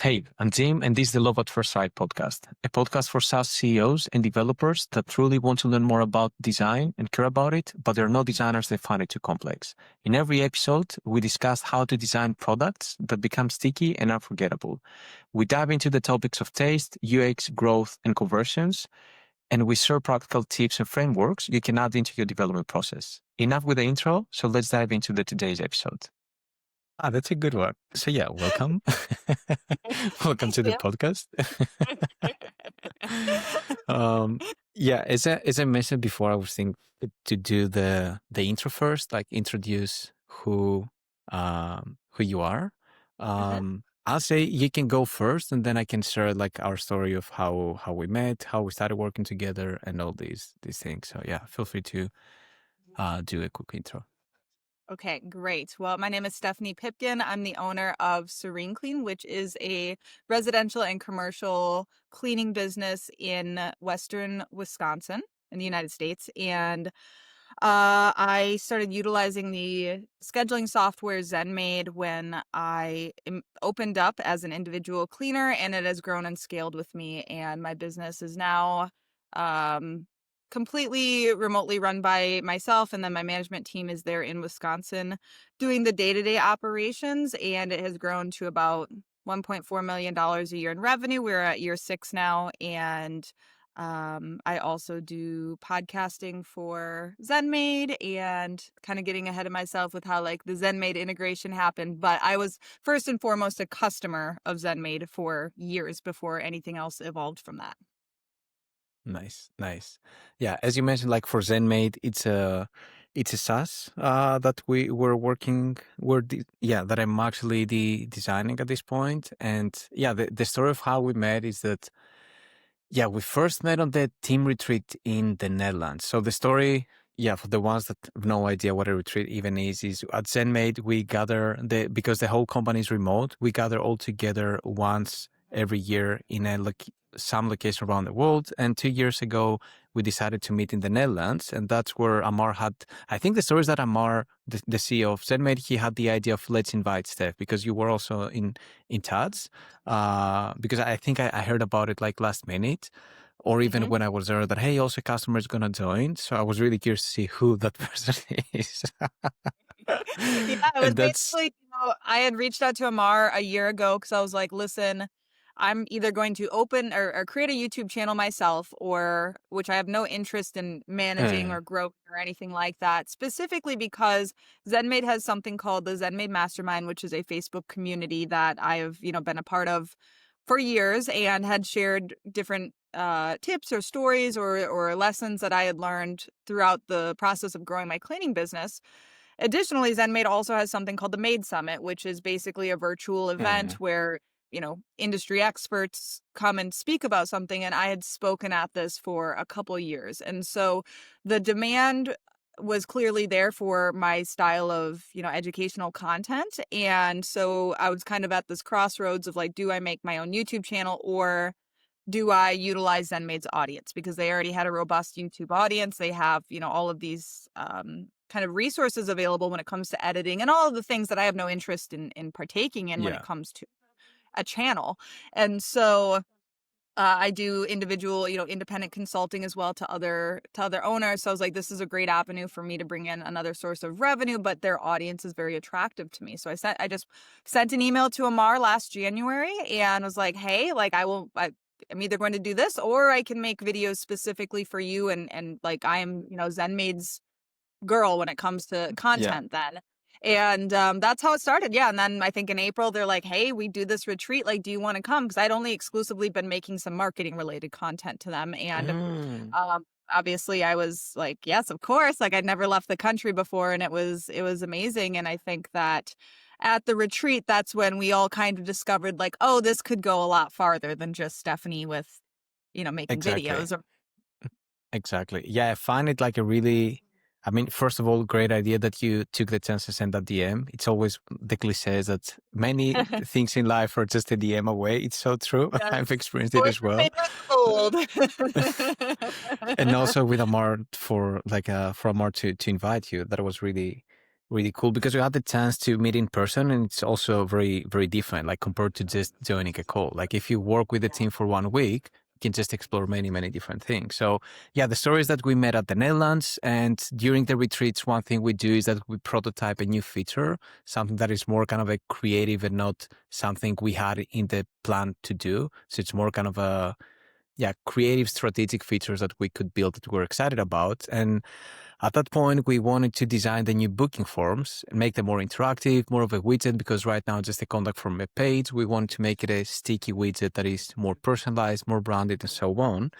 Hey, I'm Tim, and this is the Love at First Sight podcast, a podcast for SaaS CEOs and developers that truly want to learn more about design and care about it, but they're not designers that find it too complex. In every episode, we discuss how to design products that become sticky and unforgettable. We dive into the topics of taste, UX, growth, and conversions, and we share practical tips and frameworks you can add into your development process. Enough with the intro, so let's dive into today's episode. That's a good one. So yeah, welcome. Welcome to the Yeah. podcast. um, yeah, as I mentioned before, I was thinking to do the intro first, like introduce who you are. Uh-huh. I'll say you can go first, and then I can share like our story of how we met, how we started working together, and all these things. So yeah, feel free to do a quick intro. Okay, great. Well, my name is Stephanie Pipkin. I'm the owner of Serene, which is a residential and commercial cleaning business in Western Wisconsin in the United States. And I started utilizing the scheduling software ZenMaid when I opened up as an individual cleaner, and it has grown and scaled with me. And my business is now um, completely remotely run by myself, and then my management team is there in Wisconsin doing the day-to-day operations, and it has grown to about $1.4 million a year in revenue. We're at year 6 now, and I also do podcasting for ZenMaid and kind of getting ahead of myself with how like the ZenMaid integration happened. But I was first and foremost a customer of ZenMaid for years before anything else evolved from that. Nice. Yeah, as you mentioned, like for ZenMaid, it's a SaaS that that I'm actually the designing at this point. And yeah, the story of how we met is that we first met on the team retreat in the Netherlands. So the story, for the ones that have no idea what a retreat even is at ZenMaid we gather because the whole company is remote, we gather all together once every year in some location around the world. And 2 years ago, we decided to meet in the Netherlands, and that's where Amar had. I think the story is that Amar, the CEO of ZenMaid, he had the idea of let's invite Steph because you were also in TADS. Because I think I heard about it like last minute, or even Mm-hmm. when I was there, that hey, also a customer is gonna join. So I was really curious to see who that person is. Yeah, it was And that's basically, I had reached out to Amar a year ago because I was like, listen, I'm either going to open or create a YouTube channel myself, or which I have no interest in managing or growing or anything like that, specifically because ZenMaid has something called the ZenMaid Mastermind, which is a Facebook community that I have, been a part of for years and had shared different tips or stories or lessons that I had learned throughout the process of growing my cleaning business. Additionally, ZenMaid also has something called the Maid Summit, which is basically a virtual event where, industry experts come and speak about something. And I had spoken at this for a couple years. And so the demand was clearly there for my style of, educational content. And so I was kind of at this crossroads of like, do I make my own YouTube channel or do I utilize ZenMaid's audience? Because they already had a robust YouTube audience. They have, all of these kind of resources available when it comes to editing and all of the things that I have no interest in partaking in when it yeah. comes to a channel. And so I do individual, independent consulting as well to other owners. So I was like, this is a great avenue for me to bring in another source of revenue, but their audience is very attractive to me. So I just sent an email to Amar last January and was like, hey, like I'm either going to do this or I can make videos specifically for you. And like, I am, ZenMaid's girl when it comes to Yeah. content then. And that's how it started. Yeah. And then I think in April, they're like, hey, we do this retreat. Like, do you want to come? Because I'd only exclusively been making some marketing related content to them. And Mm. obviously I was like, yes, of course. Like I'd never left the country before. And it was amazing. And I think that at the retreat, that's when we all kind of discovered like, oh, this could go a lot farther than just Stephanie with, making Exactly. videos. Or Exactly. Yeah, I find it like first of all, great idea that you took the chance to send that DM. It's always the cliche that many things in life are just a DM away. It's so true. I've yes, experienced it or as your well. favorite gold. And also with Amar for Amar to invite you, that was really really cool because we had the chance to meet in person, and it's also very, very different, like compared to just joining a call. Like if you work with the team for 1 week, you can just explore many, many different things. So yeah, the story is that we met at the Netherlands, and during the retreats, one thing we do is that we prototype a new feature, something that is more kind of a creative and not something we had in the plan to do. So it's more kind of a creative strategic features that we could build that we're excited about. And at that point, we wanted to design the new booking forms and make them more interactive, more of a widget, because right now, just a contact form a page. We wanted to make it a sticky widget that is more personalized, more branded, and so on.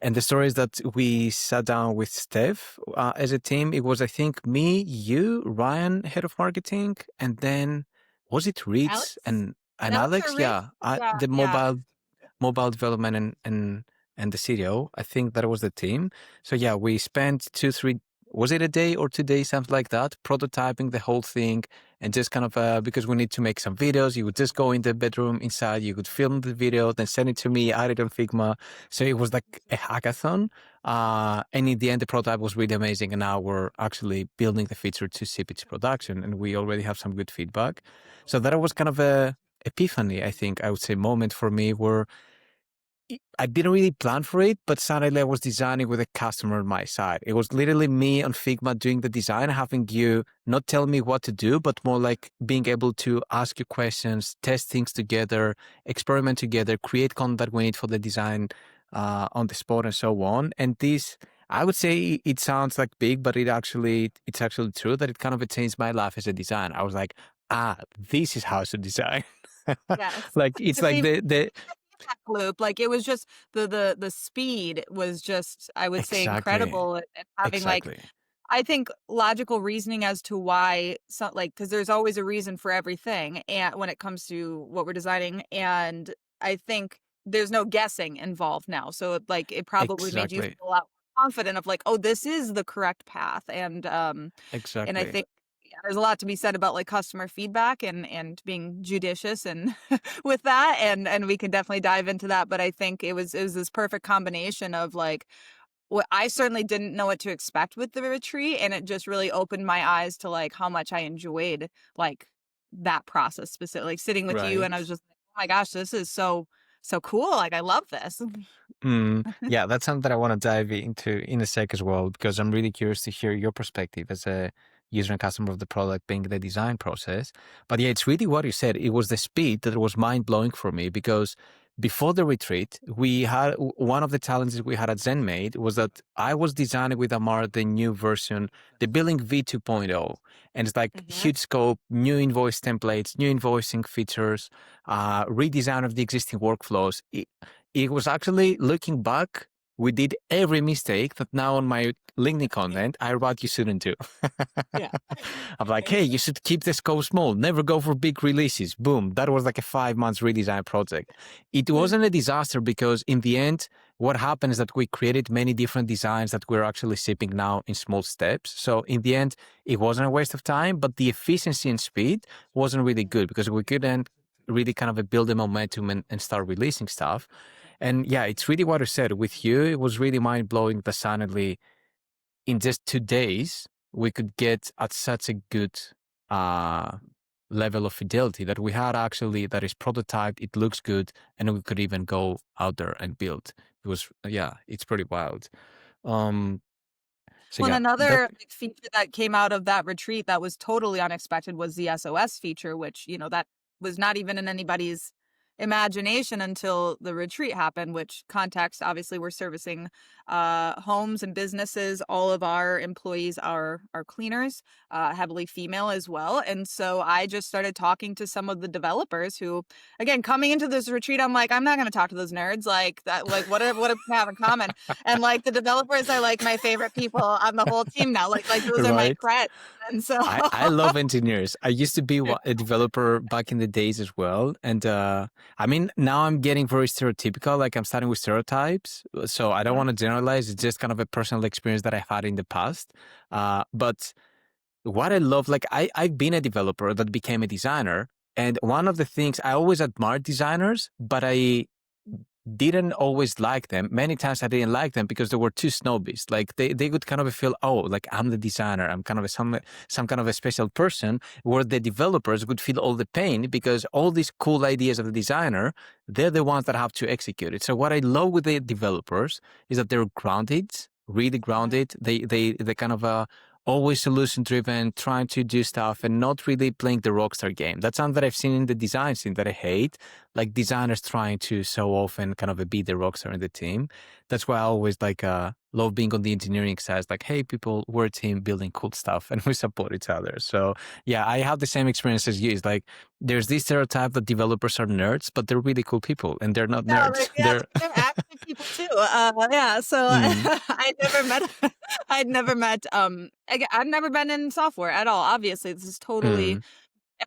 And the story is that we sat down with Steph as a team. It was, I think, me, you, Ryan, head of marketing, and then was it Reeds Alex? and Alex or Alex? Rich? Yeah, Yeah, the yeah. mobile development and the CTO. I think that was the team. So yeah, we spent 2-3, was it a day or 2 days, something like that, prototyping the whole thing, and just kind of because we need to make some videos, you would just go in the bedroom inside, you could film the video, then send it to me, add it on Figma. So it was like a hackathon. And in the end, the prototype was really amazing. And now we're actually building the feature to ship it to production, and we already have some good feedback. So that was kind of a epiphany, I think I would say, moment for me where I didn't really plan for it, but suddenly I was designing with a customer on my side. It was literally me on Figma doing the design, having you not tell me what to do, but more like being able to ask you questions, test things together, experiment together, create content that we need for the design on the spot and so on. And this, I would say it sounds like big, but it's actually true that it kind of changed my life as a designer. I was like, this is how to design. Yes. Like, it's The like same the feedback loop. Like it was just the speed was just, I would say, exactly. incredible at having like, Exactly. I think logical reasoning as to why like, because there's always a reason for everything and when it comes to what we're designing. And I think there's no guessing involved now. So like it probably made you Exactly. feel a lot more confident of like, oh, this is the correct path. And I Exactly. think yeah, there's a lot to be said about like customer feedback and being judicious and with that. And we can definitely dive into that. But I think it was this perfect combination of like what I certainly didn't know what to expect with the retreat, and it just really opened my eyes to like how much I enjoyed like that process specifically, like sitting with you, and I was Right. just like, oh my gosh, this is so cool. Like I love this. Yeah, that's something that I want to dive into in a sec as well, because I'm really curious to hear your perspective as a user and customer of the product being the design process. But yeah, it's really what you said. It was the speed that was mind blowing for me because before the retreat, we had one of the challenges we had at ZenMaid was that I was designing with Amar the new version, the billing V2.0. And it's like Mhm. huge scope, new invoice templates, new invoicing features, redesign of the existing workflows. It was actually looking back, we did every mistake that now on my LinkedIn content I write you shouldn't do. Yeah. I'm like, hey, you should keep the scope small, never go for big releases. Boom. That was like a 5 months redesign project. It wasn't a disaster because in the end, what happened is that we created many different designs that we're actually shipping now in small steps. So in the end, it wasn't a waste of time, but the efficiency and speed wasn't really good because we couldn't really kind of build a momentum and start releasing stuff. And yeah, it's really what I said with you. It was really mind blowing that suddenly in just 2 days, we could get at such a good uh, level of fidelity that we had actually that is prototyped, it looks good, and we could even go out there and build. It was, yeah, it's pretty wild. Um, so Well, and yeah, that, another like, feature that came out of that retreat that was totally unexpected was the SOS feature, which, that was not even in anybody's imagination until the retreat happened, which context, obviously we're servicing homes and businesses. All of our employees are cleaners, heavily female as well. And so I just started talking to some of the developers who, again, coming into this retreat, I'm like, I'm not going to talk to those nerds like that. Like what do we have in common? And like the developers are like my favorite people on the whole team now. Like those are my right? creds. And so I love engineers. I used to be a developer back in the days as well. And I mean, now I'm getting very stereotypical. Like I'm starting with stereotypes. So I don't want to generalize. It's just kind of a personal experience that I've had in the past. But what I love, like I've been a developer that became a designer. And one of the things I always admired designers, but I didn't always like them. Many times I didn't like them because they were too snobbish. Like they would kind of feel, oh, like I'm the designer. I'm kind of some kind of a special person, where the developers would feel all the pain because all these cool ideas of the designer, they're the ones that have to execute it. So what I love with the developers is that they're grounded, really grounded. They kind of always solution driven, trying to do stuff and not really playing the rockstar game. That's something that I've seen in the design scene that I hate, like designers trying to so often kind of be the rockstar in the team. That's why I always love being on the engineering side. It's like, hey, people, we're a team building cool stuff and we support each other. So yeah, I have the same experience as you. It's like there's this stereotype that developers are nerds, but they're really cool people and they're not Yeah, nerds. like, yeah, like, they're active people too. Yeah, so Mm, I never met I'd never met, I've never been in software at all, obviously, this is totally mm,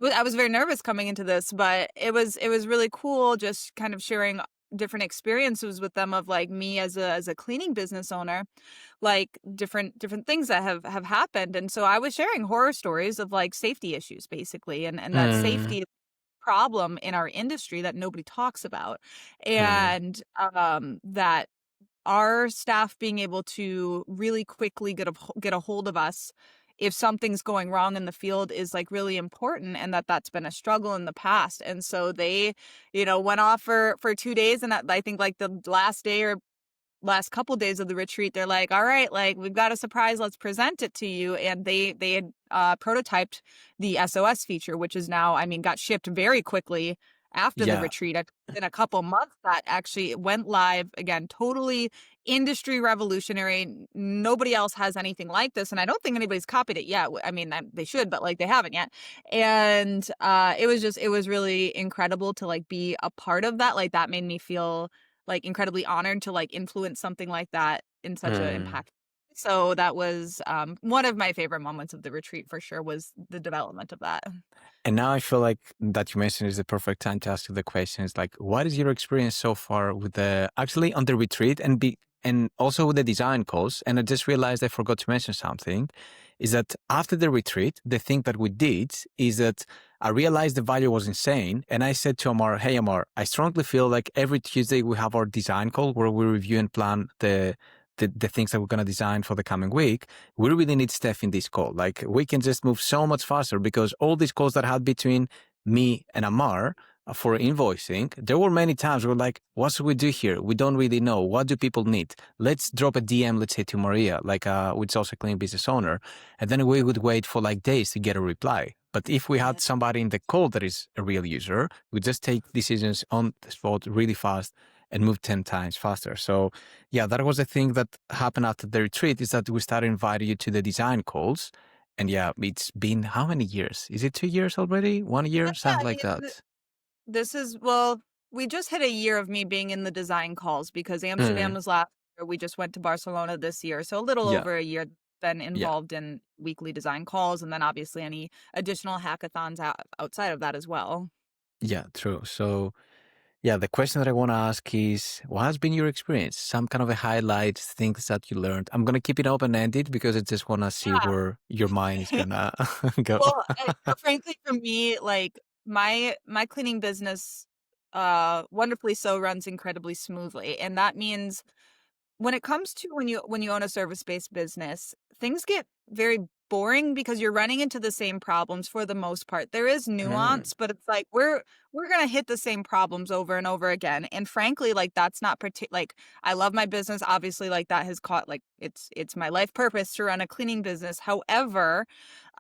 I was very nervous coming into this, but it was really cool just kind of sharing different experiences with them of, like, me as a cleaning business owner, like, different things that have happened, and so I was sharing horror stories of, like, safety issues, basically, and that mm, safety problem in our industry that nobody talks about, mm, and, that our staff being able to really quickly get a hold of us if something's going wrong in the field is, like, really important, and that's been a struggle in the past, and so they, went off for 2 days, and I think, like, the last day or last couple days of the retreat, they're like, "All right, like, we've got a surprise, let's present it to you." And they had, prototyped the SOS feature, which is now, I mean, got shipped very quickly after the yeah. retreat. In a couple months, that actually went live, again, totally industry revolutionary. Nobody else has anything like this, and I don't think anybody's copied it yet. I mean, they should, but, like, they haven't yet. And, it was really incredible to, like, be a part of that. Like, that made me feel, like, incredibly honored to, like, influence something like that in such a Mm. impact. So that was, one of my favorite moments of the retreat for sure, was the development of that. And now I feel like that you mentioned is the perfect time to ask you the questions. Like, what is your experience so far with the actually on the retreat and also with the design calls? And I just realized I forgot to mention something. Is that after the retreat, the thing that we did is that I realized the value was insane, and I said to Amar, "Hey Amar, I strongly feel like every Tuesday we have our design call where we review and plan the things that we're gonna design for the coming week. We really need Steph in this call. Like we can just move so much faster because all these calls that I had between me and Amar for invoicing, there were many times we were like, what should we do here? We don't really know. What do people need? Let's drop a DM, let's say to Maria, which is also a clean business owner. And then we would wait for like days to get a reply. But if we Yeah. had somebody in the call that is a real user, we just take decisions on the spot really fast and move 10 times faster. So yeah, that was the thing that happened after the retreat is that we started inviting you to the design calls. And yeah, it's been how many years? Is it 2 years already? 1 year? Yeah, Something I like mean, that. this is well, we just hit a year of me being in the design calls because Amsterdam Mm, was last year, we just went to Barcelona this year, so a little yeah, over a year been yeah, involved in weekly design calls, and then obviously any additional hackathons outside of that as well. yeah, true. So yeah, the question that I want to ask is, what has been your experience? Some kind of a highlight, things that you learned. I'm gonna keep it open ended because I just want to see where your mind is Yeah. gonna go. Well, frankly, for me, like, my cleaning business, wonderfully so, runs incredibly smoothly, and that means when it comes to when you own a service-based business, things get very boring because you're running into the same problems for the most part. There is Mm, nuance, but it's like we're gonna hit the same problems over and over again. And frankly, like, that's not like, I love my business. Obviously, like, that has caught, like, it's my life purpose to run a cleaning business. However,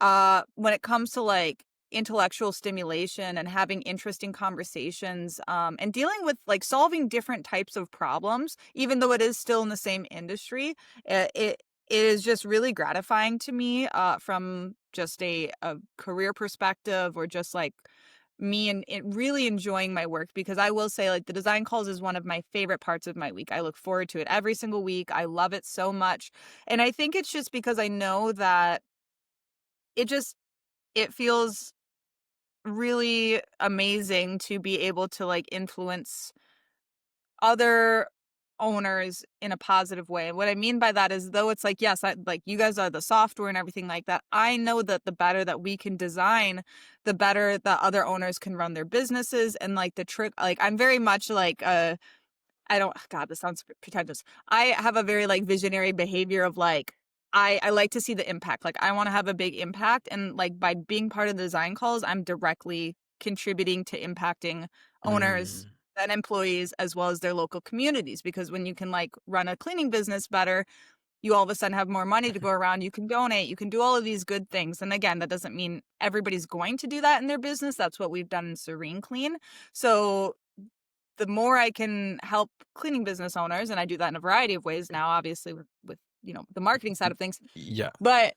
when it comes to, like, intellectual stimulation and having interesting conversations, and dealing with, like, solving different types of problems, even though it is still in the same industry, it is just really gratifying to me, from just a career perspective, or just, like, me and really enjoying my work, because I will say, like, the design calls is one of my favorite parts of my week. I look forward to it every single week. I love it so much. And I think it's just because I know that it just it feels really amazing to be able to, like, influence other owners in a positive way. What I mean by that is, though it's like, yes, like, you guys are the software and everything like that, I know that the better that we can design, the better that other owners can run their businesses, and, like, the trick, like, I'm very much like I don't, God, this sounds pretentious. I have a very like visionary behavior of like, I like to see the impact. Like I want to have a big impact. And like by being part of the design calls, I'm directly contributing to impacting owners Mm. and employees as well as their local communities. Because when you can like run a cleaning business better, you all of a sudden have more money to go around. You can donate, you can do all of these good things. And again, that doesn't mean everybody's going to do that in their business. That's what we've done in Serene Clean. So the more I can help cleaning business owners, and I do that in a variety of ways now, obviously with the marketing side of things. Yeah. But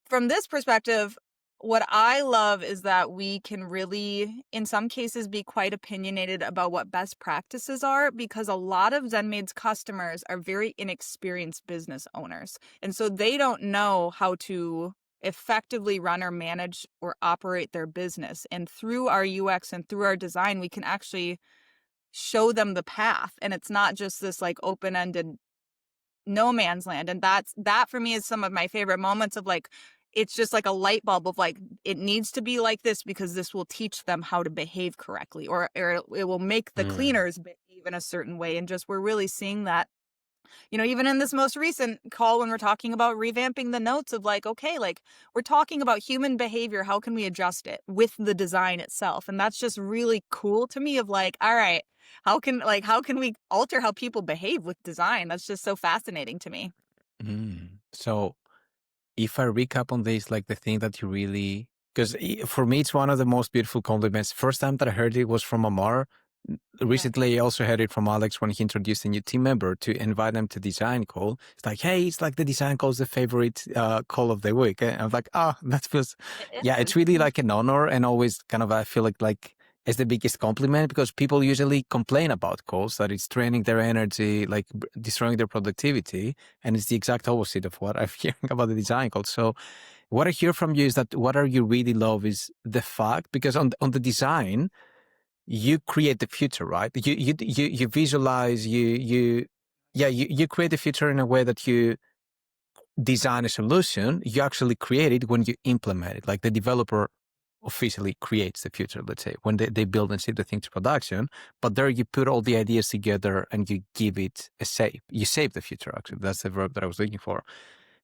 from this perspective, what I love is that we can really, in some cases, be quite opinionated about what best practices are because a lot of ZenMaid's customers are very inexperienced business owners. And so they don't know how to effectively run or manage or operate their business. And through our UX and through our design, we can actually show them the path. And it's not just this like open-ended no man's land. And that for me is some of my favorite moments of like, it's just like a light bulb of like, it needs to be like this because this will teach them how to behave correctly, or it will make the Mm. cleaners behave in a certain way. And just, we're really seeing that, even in this most recent call when we're talking about revamping the notes of like, okay, like we're talking about human behavior. How can we adjust it with the design itself? And that's just really cool to me of like, all right, how can we alter how people behave with design? That's just so fascinating to me. So if I recap on this, like the thing that you really, because for me, it's one of the most beautiful compliments. First time that I heard it was from Amar. Yeah. Recently, I also heard it from Alex when he introduced a new team member to invite them to design call. It's like, hey, it's like the design call is the favorite call of the week. And I'm like, that feels, It yeah, is. it's really like an honor and always kind of, I feel like it's the biggest compliment because people usually complain about calls that it's draining their energy, like destroying their productivity. And it's the exact opposite of what I'm hearing about the design call. So what I hear from you is that what you really love is the fact, because on the design, you create the future, right? You visualize, you create the future in a way that you design a solution. You actually create it when you implement it. Like the developer officially creates the future, let's say, when they build and ship the thing to production. But there you put all the ideas together and you give it a shape. You shape the future, actually. That's the verb that I was looking for.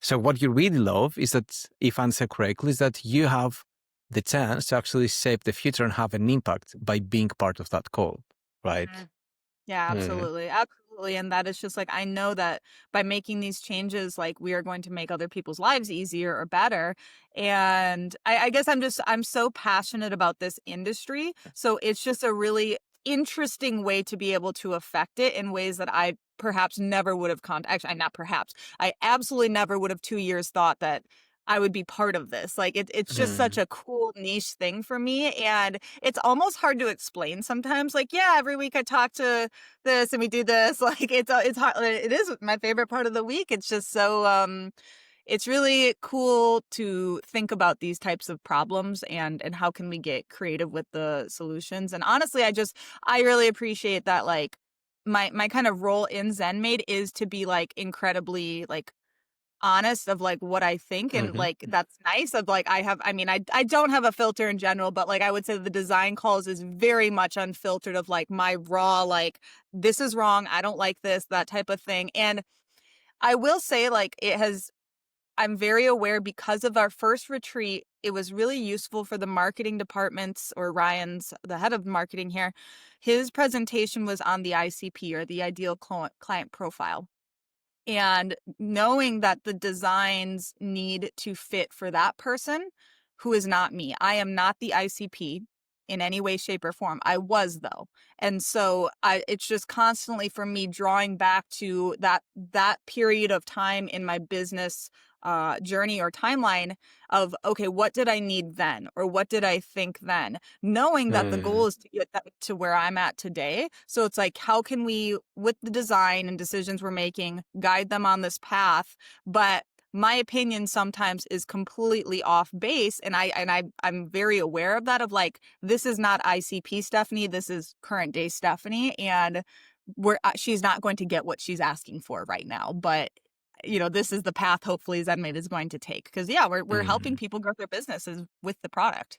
So what you really love is that, if I answer correctly, is that you have the chance to actually shape the future and have an impact by being part of that call, right? Mhm. Yeah, Mm. absolutely. Absolutely. And that is just like, I know that by making these changes, like we are going to make other people's lives easier or better. And I guess I'm so passionate about this industry. So it's just a really interesting way to be able to affect it in ways that I perhaps never would have actually, not perhaps, I absolutely never would have 2 years thought that I would be part of this. Like it's just such Mm. a cool niche thing for me. And it's almost hard to explain sometimes. Like, yeah, every week I talk to this and we do this. Like it's hard. It is my favorite part of the week. It's just so it's really cool to think about these types of problems and how can we get creative with the solutions. And honestly, I really appreciate that like my kind of role in ZenMaid is to be like incredibly like honest of like what I think, and Mhm. like that's nice of like I mean I don't have a filter in general, but like I would say the design calls is very much unfiltered of like my raw like this is wrong, I don't like this, that type of thing. And I will say like I'm very aware because of our first retreat, it was really useful for the marketing departments, or Ryan's the head of marketing here. His presentation was on the ICP, or the ideal client profile, and knowing that the designs need to fit for that person who is not me. I am not the ICP in any way, shape, or form. I was though. And so it's just constantly for me drawing back to that period of time in my business journey or timeline of, okay, what did I need then? Or what did I think then? Knowing that the Mm. goal is to get that to where I'm at today. So it's like, how can we, with the design and decisions we're making, guide them on this path? But my opinion sometimes is completely off base, and I'm very aware of that, of like, this is not ICP Stephanie, this is current day Stephanie, and she's not going to get what she's asking for right now. But this is the path hopefully ZenMaid is going to take, because yeah, we're helping Mhm. people grow their businesses with the product.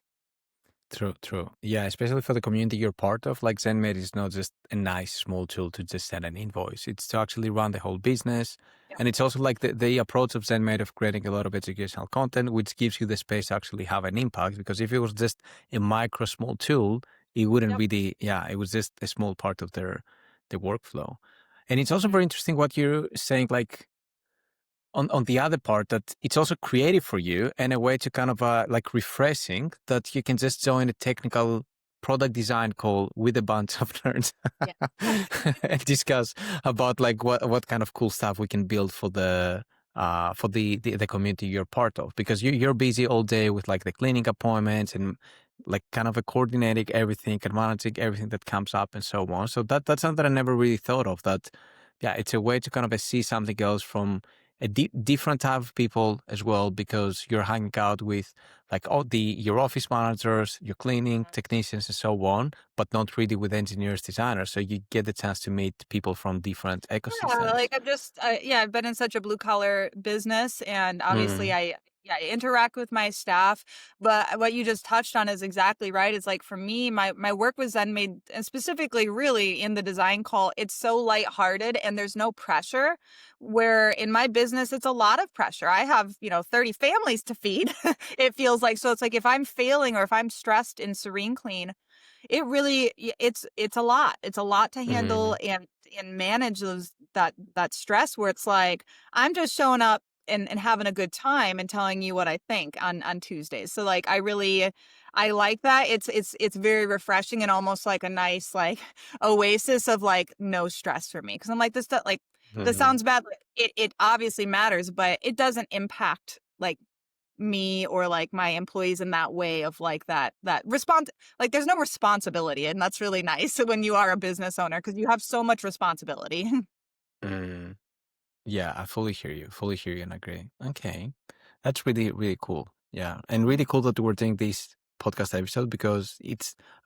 True, true. Yeah, especially for the community you're part of, like ZenMaid is not just a nice small tool to just send an invoice. It's to actually run the whole business. Yeah. And it's also like the approach of ZenMaid of creating a lot of educational content, which gives you the space to actually have an impact. Because if it was just a micro small tool, it wouldn't Yep. really, yeah, it was just a small part of the workflow. And it's also Mhm. very interesting what you're saying, like on the other part, that it's also creative for you and a way to kind of like refreshing, that you can just join a technical product design call with a bunch of nerds Yeah. and discuss about like what kind of cool stuff we can build for the community you're part of, because you're busy all day with like the cleaning appointments and like kind of a coordinating everything and managing everything that comes up and so on. So that's something I never really thought of, that yeah, it's a way to kind of see something else from a different type of people as well, because you're hanging out with like all your office managers, your cleaning technicians and so on, but not really with engineers, designers. So you get the chance to meet people from different Yeah, ecosystems. like I've been in such a blue collar business, and obviously Mm, I interact with my staff. But what you just touched on is exactly right. It's like for me, my work with ZenMaid, and specifically really in the design call, it's so lighthearted and there's no pressure. Where in my business, it's a lot of pressure. I have, 30 families to feed. It feels like, so it's like if I'm failing or if I'm stressed in Serene Clean, it really it's a lot. It's a lot to handle mm, and manage that stress where it's like, I'm just showing up and having a good time and telling you what I think on Tuesdays. So, like, I like that. It's very refreshing and almost like a nice, like, oasis of, like, no stress for me. Because 'Cause I'm like, this mm, sounds bad, but it obviously matters, but it doesn't impact, like, me or like my employees in that way of like that response, like there's no responsibility, and that's really nice when you are a business owner because you have so much responsibility. mm. Yeah, I fully hear you and agree. Okay. That's really, really cool. Yeah. And really cool that we're doing this podcast episode, because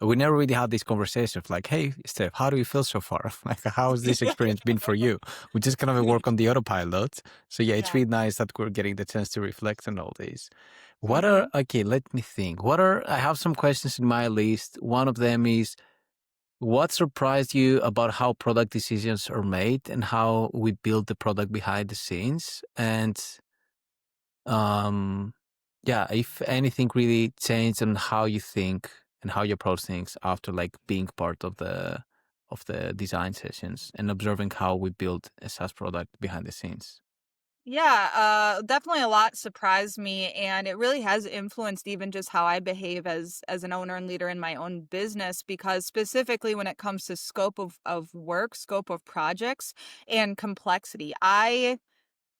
we never really had this conversation of like, hey, Steph, how do you feel so far? Like, how has this experience been for you? We just kind of work on the autopilot. So yeah, it's Yeah. really nice that we're getting the chance to reflect on all this. Mhm. Okay, let me think. I have some questions in my list. One of them is, what surprised you about how product decisions are made and how we build the product behind the scenes? And um, yeah, if anything really changed on how you think and how you approach things after like being part of the design sessions and observing how we build a SaaS product behind the scenes. Yeah, definitely a lot surprised me, and it really has influenced even just how I behave as an owner and leader in my own business. Because specifically when it comes to scope of work, scope of projects, and complexity, I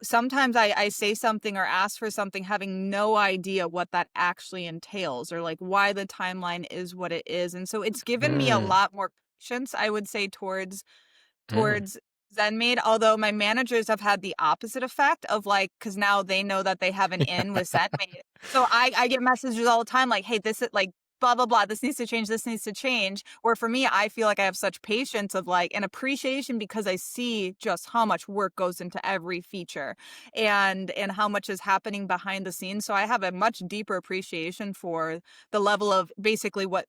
sometimes I say something or ask for something having no idea what that actually entails or like why the timeline is what it is. And so it's given me a Mm, lot more patience, I would say, mm, towards ZenMaid, although my managers have had the opposite effect of like, because now they know that they have an in with ZenMaid. So I get messages all the time like, hey, this is like blah blah blah. This needs to change. This needs to change. Where for me, I feel like I have such patience of like an appreciation because I see just how much work goes into every feature and how much is happening behind the scenes. So I have a much deeper appreciation for the level of basically what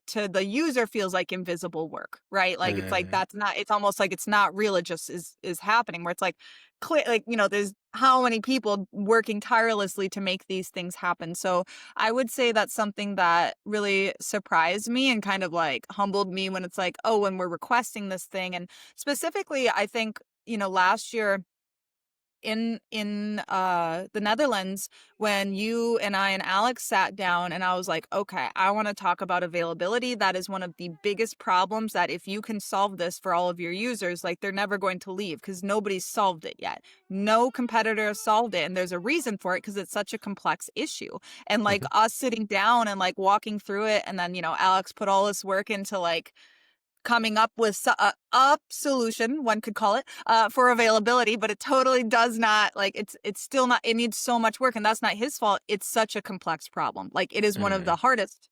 to the user feels like invisible work, right? Like it's like mm, that's not, it's almost like it's not real, it just is happening, where it's like clear, like, there's how many people working tirelessly to make these things happen. So I would say that's something that really surprised me and kind of like humbled me when it's like, oh, when we're requesting this thing. And specifically, I think, last year in the Netherlands, when you and I and Alex sat down and I was like, okay, I want to talk about availability. That is one of the biggest problems, that if you can solve this for all of your users, like they're never going to leave because nobody's solved it yet. No competitor has solved it. And there's a reason for it because it's such a complex issue. And like mhm, us sitting down and like walking through it. And then, Alex put all this work into like coming up with a solution, one could call it, for availability, but it totally does not, like, it's still not, it needs so much work, and that's not his fault. It's such a complex problem. Like, it is one of the mm, hardest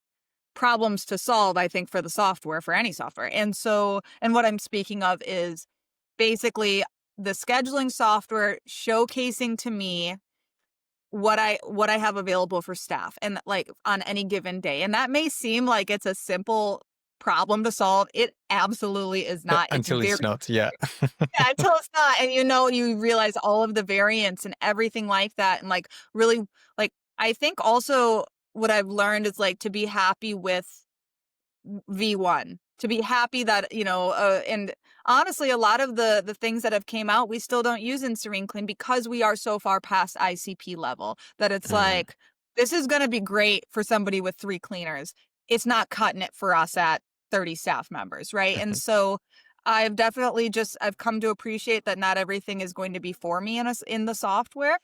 problems to solve, I think, for the software, for any software. And so, and what I'm speaking of is basically the scheduling software showcasing to me what I have available for staff and like on any given day. And that may seem like it's a simple problem to solve. It absolutely is not. It's Until very it's not. Yeah. yeah, until it's not. And you realize all of the variants and everything like that. And like really like I think also what I've learned is like to be happy with V1, to be happy that, and honestly, a lot of the things that have came out, we still don't use in Serene Clean because we are so far past ICP level that it's Mm, like, this is going to be great for somebody with 3 cleaners. It's not cutting it for us at 30 staff members, right? And mhm. so I've come to appreciate that not everything is going to be for me in the software.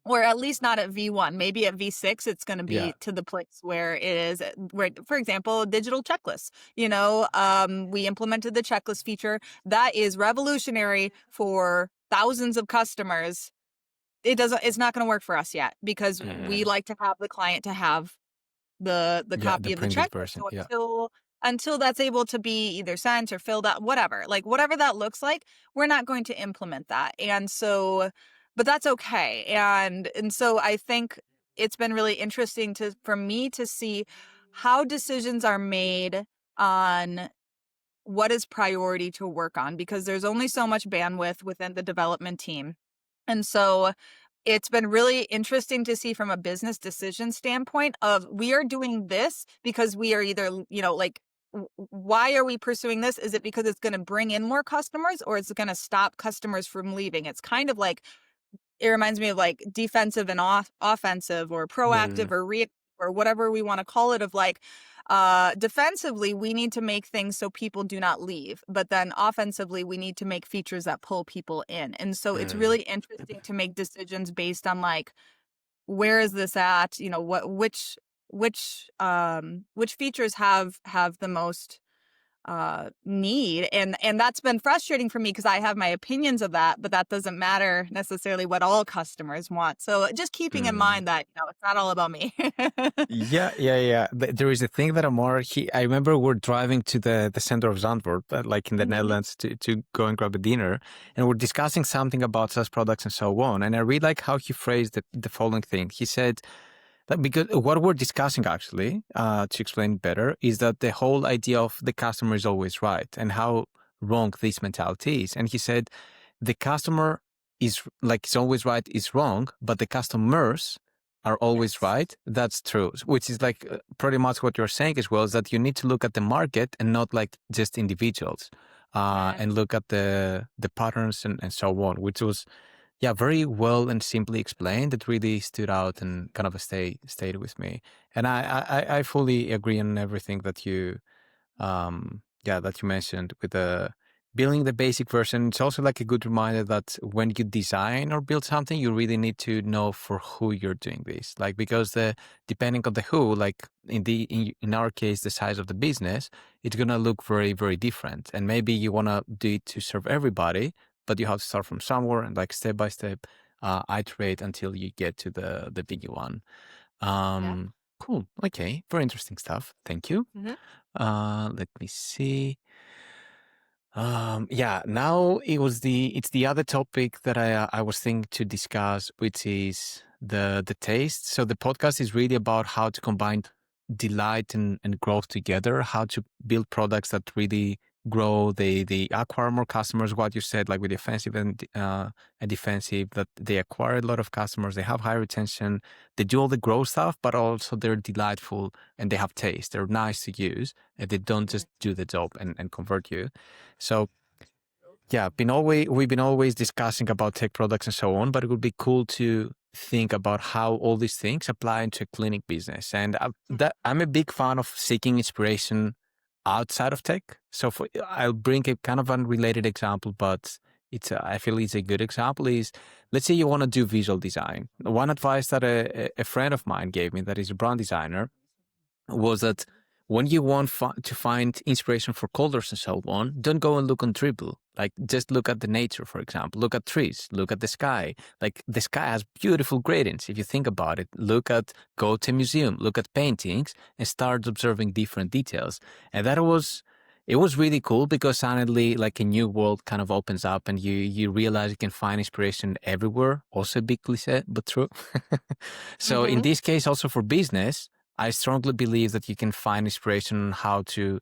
Or at least not at V1. Maybe at V6, it's going to Yeah. be to the place where it is, where, for example, digital checklists. We implemented the checklist feature. That is revolutionary for thousands of customers. It's not going to work for us yet because we Mm, like to have the client to have the yeah. The copy of the printed checklist. version. So Yeah. until that's able to be either sent or filled out, whatever that looks like, we're not going to implement that. And so, but that's okay. And so I think it's been really interesting for me to see how decisions are made on what is priority to work on because there's only so much bandwidth within the development team. And so it's been really interesting to see from a business decision standpoint of we are doing this because we are either, why are we pursuing this? Is it because it's going to bring in more customers or it's going to stop customers from leaving? It's kind of like it reminds me of like defensive and offensive or proactive Mm, or or whatever we want to call it of like defensively we need to make things so people do not leave, but then offensively we need to make features that pull people in. And so it's mm, really interesting to make decisions based on like where is this at, which features have the most need, and that's been frustrating for me because I have my opinions of that, but that doesn't matter necessarily what all customers want. So just keeping in mm. mind that it's not all about me. Yeah, yeah, yeah. There is a thing that I remember we're driving to the center of Zandvoort, like in the Mhm. Netherlands, to go and grab a dinner, and we're discussing something about SaaS products and so on. And I really like how he phrased the following thing. He said that because what we're discussing actually, to explain better, is that the whole idea of the customer is always right and how wrong this mentality is. And he said the customer is always right is wrong, but the customers are always Yes. right. That's true, which is like pretty much what you're saying as well, is that you need to look at the market and not like just individuals, Mhm. and look at the patterns and so on, which was yeah, very well and simply explained. It really stood out and kind of stayed with me. And I fully agree on everything that you mentioned with the building the basic version. It's also like a good reminder that when you design or build something, you really need to know for who you're doing this. Like because depending on the who, like in our case, the size of the business, it's gonna look very very different. And maybe you wanna do it to serve everybody, but you have to start from somewhere and like step by step, iterate until you get to the biggie one. Yeah. Cool. Okay. Very interesting stuff. Thank you. Mhm. Let me see. Yeah, now it's the other topic that I was thinking to discuss, which is the taste. So the podcast is really about how to combine delight and growth together, how to build products that really grow, they acquire more customers, what you said, like with the offensive and defensive, that they acquire a lot of customers, they have high retention, they do all the growth stuff, but also they're delightful and they have taste, they're nice to use, and they don't Mhm. just do the job and convert you. So yeah, we've been always discussing about tech products and so on, but it would be cool to think about how all these things apply into a clinic business. And I'm a big fan of seeking inspiration outside of tech. So I'll bring a kind of unrelated example, but I feel it's a good example. Is let's say you want to do visual design. One advice that a friend of mine gave me, that is a brand designer, was that when you want to find inspiration for colors and so on, don't go and look on Dribble. Like just look at the nature, for example. Look at trees. Look at the sky. Like the sky has beautiful gradients. If you think about it, go to a museum, look at paintings, and start observing different details. And that was, it was really cool because suddenly like a new world kind of opens up and you realize you can find inspiration everywhere. Also a big cliche, but true. So in Mm-hmm. this case, also for business, I strongly believe that you can find inspiration on how to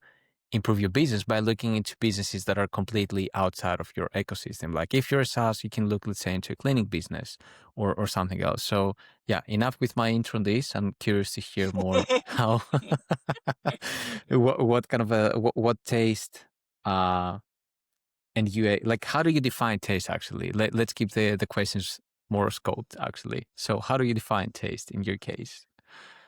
improve your business by looking into businesses that are completely outside of your ecosystem. Like if you're a SaaS, you can look, let's say, into a cleaning business or something else. So yeah, enough with my intro on this. I'm curious to hear more how what kind of a what taste uh and you like how do you define taste actually? Let's keep the questions more scoped actually. So how do you define taste in your case?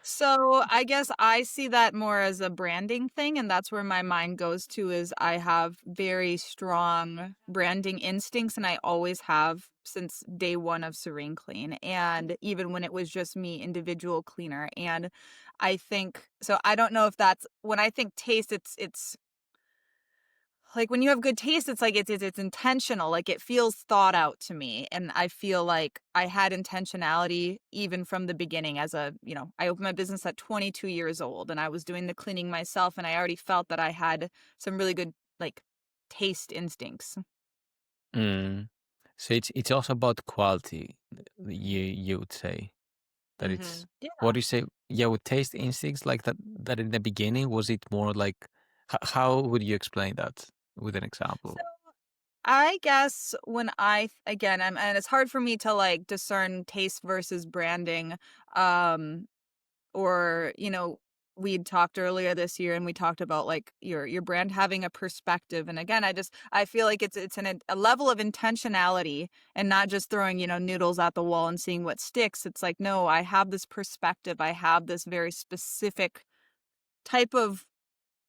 So I guess I see that more as a branding thing, and that's where my mind goes to is I have very strong branding instincts, and I always have since day one of Serene Clean, and even when it was just me, individual cleaner. And I think so. I don't know if that's when I think taste, it's like when you have good taste, it's like it's intentional, like it feels thought out to me. And I feel like I had intentionality even from the beginning as I opened my business at 22 years old and I was doing the cleaning myself and I already felt that I had some really good like taste instincts. Mm. So it's also about quality. You would say that it's Mhm. Yeah. what do you say? Yeah, with taste instincts like that in the beginning, was it more like how would you explain that with an So example? I guess when again, and it's hard for me to like discern taste versus branding. Um or we'd talked earlier this year and we talked about like your brand having a perspective, and again I feel like it's a level of intentionality and not just throwing noodles at the wall and seeing what sticks. It's like, no, I have this perspective, I have this very specific type of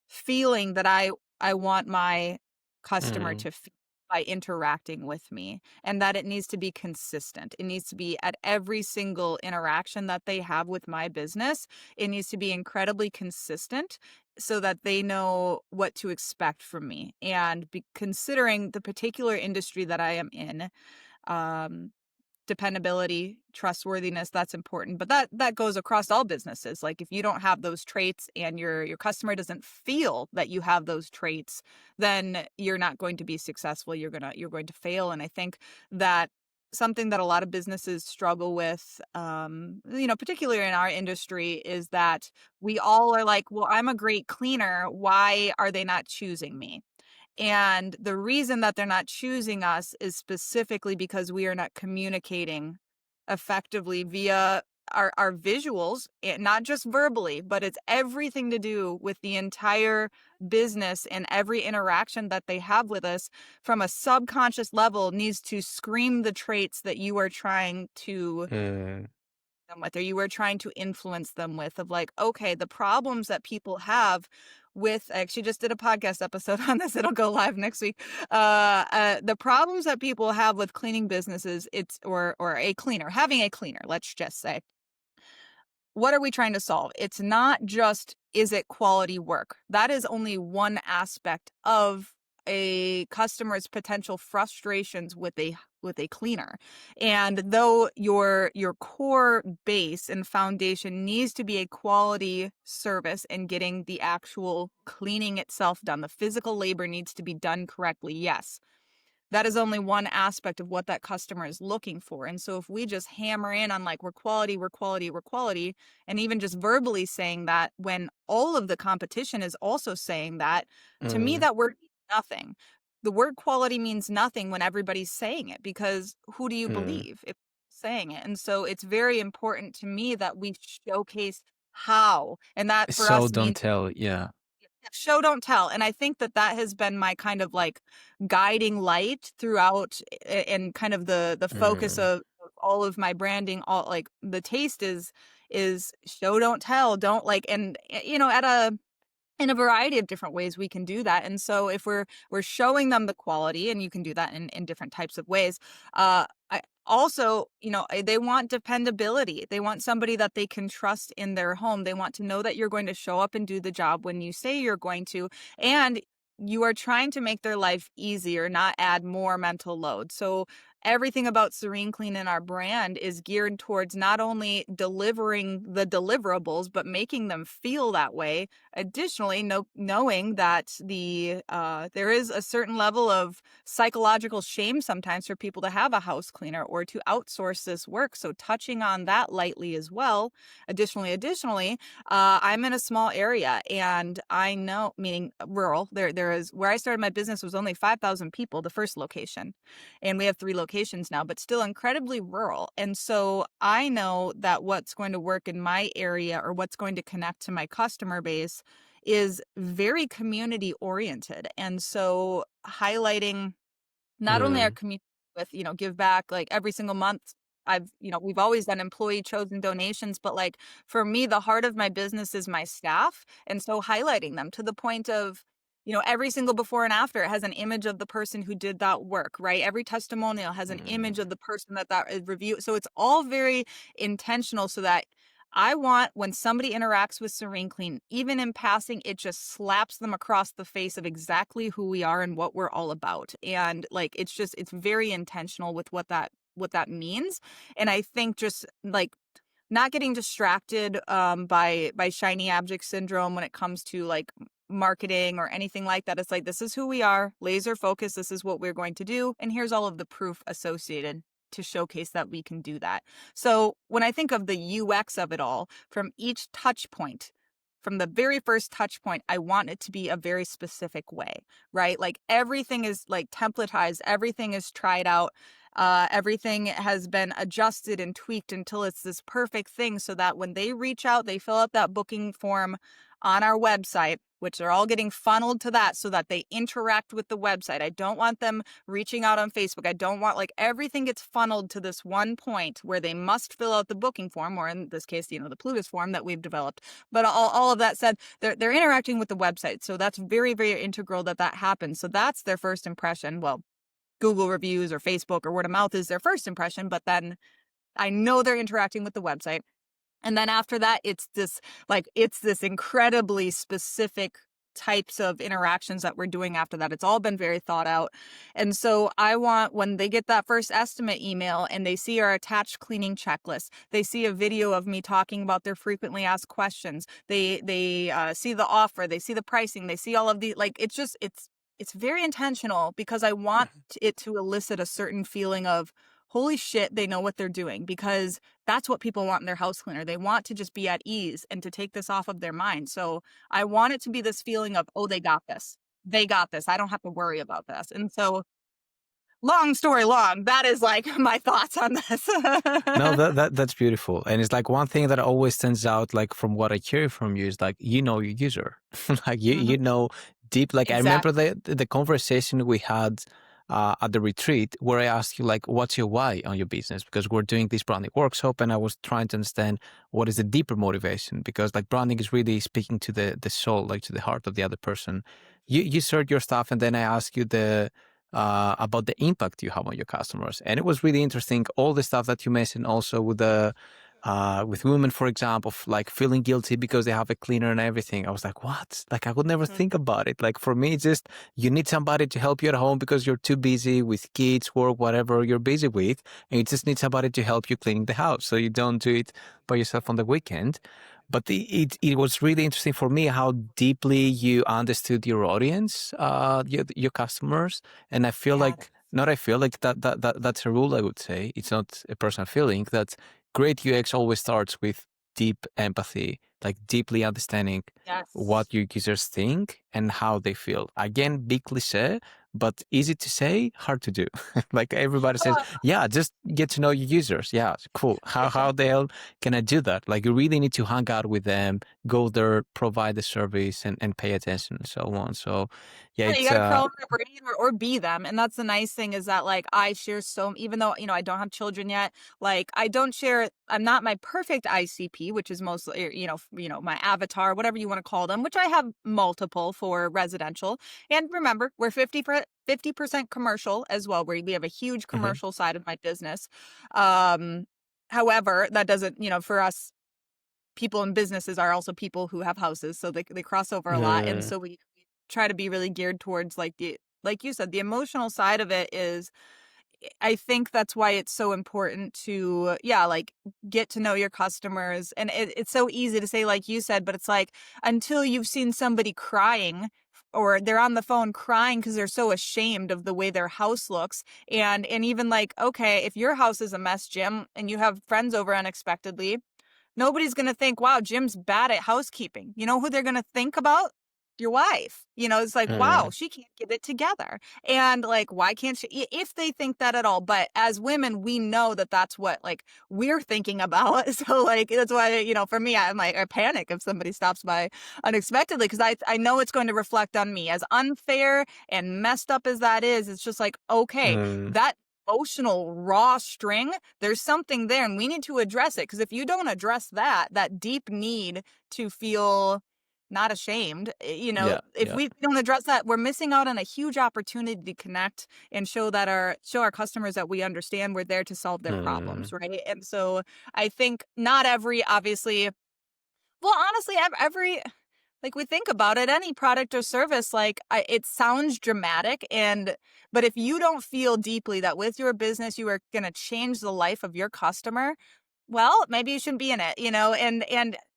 feeling that I want my customer Mm, to feel by interacting with me, and that it needs to be consistent. It needs to be at every single interaction that they have with my business. It needs to be incredibly consistent so that they know what to expect from me. And considering the particular industry that I am in, um, dependability, trustworthiness, that's important. But that goes across all businesses. Like if you don't have those traits and your customer doesn't feel that you have those traits, then you're not going to be successful. You're going to fail. And I think that something that a lot of businesses struggle with, particularly in our industry, is that we all are like, well, I'm a great cleaner. Why are they not choosing me? And the reason that they're not choosing us is specifically because we are not communicating effectively via our visuals, not just verbally, but it's everything to do with the entire business, and every interaction that they have with us from a subconscious level needs to scream the traits that you are trying to mm, them with, or you were trying to influence them with, of like, okay, the problems that people have with, I actually just did a podcast episode on this, it'll go live next week. The problems that people have with cleaning businesses, it's or a cleaner, having a cleaner, let's just say, what are we trying to solve? It's not just, is it quality work? That is only one aspect of a customer's potential frustrations with a cleaner. And though your core base and foundation needs to be a quality service and getting the actual cleaning itself done, the physical labor needs to be done correctly. Yes, that is only one aspect of what that customer is looking for. And so if we just hammer in on like, we're quality, we're quality, we're quality, and even just verbally saying that when all of the competition is also saying that, to me, mm, that word means nothing. The word quality means nothing when everybody's saying it, because who do you mm. believe if saying it? And so it's very important to me that we showcase how, and that for So us don't means tell. Yeah. show don't tell. And I think that that has been my kind of like guiding light throughout, and kind of the focus Mm. of all of my branding. All like the taste is show don't tell, don't like, and at a in a variety of different ways we can do that. And so if we're showing them the quality, and you can do that in different types of ways, I also, they want dependability. They want somebody that they can trust in their home. They want to know that you're going to show up and do the job when you say you're going to, and you are trying to make their life easier, not add more mental load. So everything about Serene Clean and our brand is geared towards not only delivering the deliverables, but making them feel that way. Additionally, knowing that there is a certain level of psychological shame sometimes for people to have a house cleaner or to outsource this work. So touching on that lightly as well. Additionally, I'm in a small area, and I know, meaning rural. There is where I started my business was only 5,000 people, the first location, and we have 3 locations now, but still incredibly rural. And so I know that what's going to work in my area or what's going to connect to my customer base is very community oriented. And so highlighting not only our Mm, community with, give back like every single month. We've always done employee chosen donations, but like for me, the heart of my business is my staff. And so highlighting them to the point of, every single before and after it has an image of the person who did that work, right? Every testimonial has an image mm, of the person that is review. So it's all very intentional so that I want when somebody interacts with Serene Clean, even in passing, it just slaps them across the face of exactly who we are and what we're all about. And like it's very intentional with what that means. And I think just like not getting distracted by shiny object syndrome when it comes to like marketing or anything like that. It's like this is who we are, laser focus, this is what we're going to do, and here's all of the proof associated to showcase that we can do that. So when I think of the UX of it all, from each touch point, from the very first touch point, I want it to be a very specific way, right? Like everything is like templatized, everything is tried out, everything has been adjusted and tweaked until it's this perfect thing so that when they reach out, they fill out that booking form on our website, which they're all getting funneled to that so that they interact with the website. I don't want them reaching out on Facebook. I don't want like everything gets funneled to this one point where they must fill out the booking form, or in this case, the Plutus form that we've developed. But all of that said, they're interacting with the website. So that's very, very integral that happens. So that's their first impression. Well, Google reviews or Facebook or word of mouth is their first impression, but then I know they're interacting with the website. And then after that, it's this incredibly specific types of interactions that we're doing after that. It's all been very thought out. And so I want when they get that first estimate email and they see our attached cleaning checklist, they see a video of me talking about their frequently asked questions. They see the offer, they see the pricing, they see all of the like it's very intentional because I want it to elicit a certain feeling of holy shit, they know what they're doing, because that's what people want in their house cleaner. They want to just be at ease and to take this off of their mind. So I want it to be this feeling of, oh, they got this. They got this. I don't have to worry about this. And so long story long, that is like my thoughts on this. No, that's beautiful. And it's like one thing that always stands out, like from what I hear from you, is like you know your user. Like you Mhm. know deep. Like I remember Exactly. the conversation we had at the retreat where I asked you like what's your why on your business, because we're doing this branding workshop and I was trying to understand what is the deeper motivation, because like branding is really speaking to the soul, like to the heart of the other person. You shared your stuff and then I asked you the about the impact you have on your customers. And it was really interesting. All the stuff that you mentioned also with the with women, for example, like feeling guilty because they have a cleaner and everything. I was like, what? Like I would never Mhm. think about it. Like for me, it's just you need somebody to help you at home because you're too busy with kids, work, whatever you're busy with, and you just need somebody to help you cleaning the house, so you don't do it by yourself on the weekend. But it was really interesting for me how deeply you understood your audience, your customers, and I feel Yeah. like not I feel like that's a rule. I would say it's not a personal feeling that great UX always starts with deep empathy, like deeply understanding Yes. what your users think and how they feel. Again, big cliche, but easy to say, hard to do. Like everybody says, Oh, yeah, just get to know your users. Yeah, cool. How the hell can I do that? Like you really need to hang out with them, go there, provide the service and pay attention and so on. So yeah, yeah, you it's gotta crawl under their brain or be them. And that's the nice thing is that like I share even though, I don't have children yet, like I don't share, I'm not my perfect ICP, which is mostly, my avatar, whatever you want to call them, which I have multiple for residential. And remember, we're 50% commercial as well, where we have a huge Mhm. commercial side of my business. Um, However, that doesn't, for us, people in businesses are also people who have houses, so they cross over a lot. And Mm, so we try to be really geared towards like you said, the emotional side of it I think that's why it's so important to, yeah, like get to know your customers. And it's so easy to say, like you said, but it's like until you've seen somebody crying or they're on the phone crying because they're so ashamed of the way their house looks. And even like, okay, if your house is a mess, Jim, and you have friends over unexpectedly, nobody's going to think, wow, Jim's bad at housekeeping. You know who they're going to think about? Your wife. You know, it's like, wow, she can't get it together. And like, why can't she? If they think that at all. But as women, we know that that's what like we're thinking about. So like, that's why, you know, for me, I'm like, I panic if somebody stops by unexpectedly because I know it's going to reflect on me. As unfair and messed up as that is, it's just like, okay, Mm, that emotional raw string, there's something there and we need to address it. Because if you don't address that deep need to feel not ashamed, you know, yeah, if yeah. we don't address that, we're missing out on a huge opportunity to connect and show our customers that we understand we're there to solve their Mm, problems, right? And so I think not every, obviously, well, honestly, every like we think about it, any product or service, like it sounds dramatic, but if you don't feel deeply that with your business you are going to change the life of your customer, well, maybe you shouldn't be in it, you know. And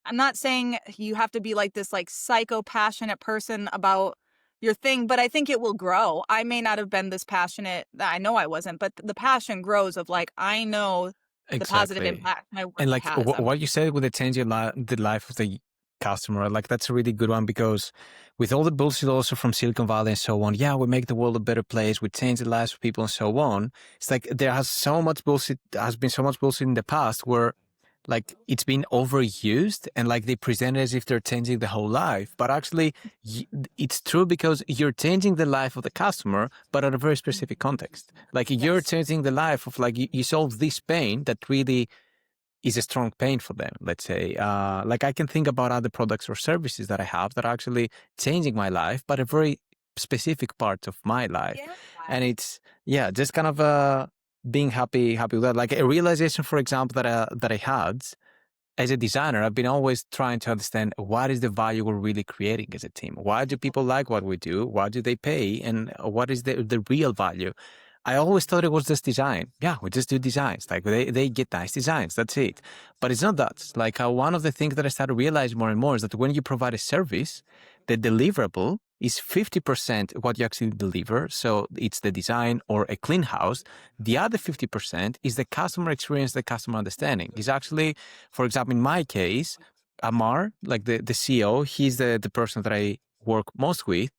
I'm not saying you have to be like this like psycho passionate person about your thing, but I think it will grow. I may not have been this passionate. I know I wasn't, but the passion grows of like I know the positive exactly. impact my work And like has. what you said with the change the life of the customer, like that's a really good one because with all the bullshit also from Silicon Valley and so on, yeah, we make the world a better place, we change the lives of people and so on. It's like there has been so much bullshit in the past where like it's been overused and like they present it as if they're changing the whole life, but actually it's true because you're changing the life of the customer, but at a very specific context. Like you're Yes. changing the life of like you solve this pain that really is a strong pain for them, let's say. Like I can think about other products or services that I have that are actually changing my life, but a very specific part of my life. Yeah. And it's, yeah, just kind of being happy with that. Like a realization, for example, that I had as a designer, I've been always trying to understand what is the value we're really creating as a team. Why do people like what we do? Why do they pay? And what is the real value? I always thought it was just design. Yeah, we just do designs. Like they get nice designs. That's it. But it's not that. Like one of the things that I started to realize more and more is that when you provide a service, the deliverable is 50% what you actually deliver. So it's the design or a clean house. The other 50% is the customer experience, the customer understanding. Is actually, for example, in my case, Amar, like the CEO, he's the person that I work most with.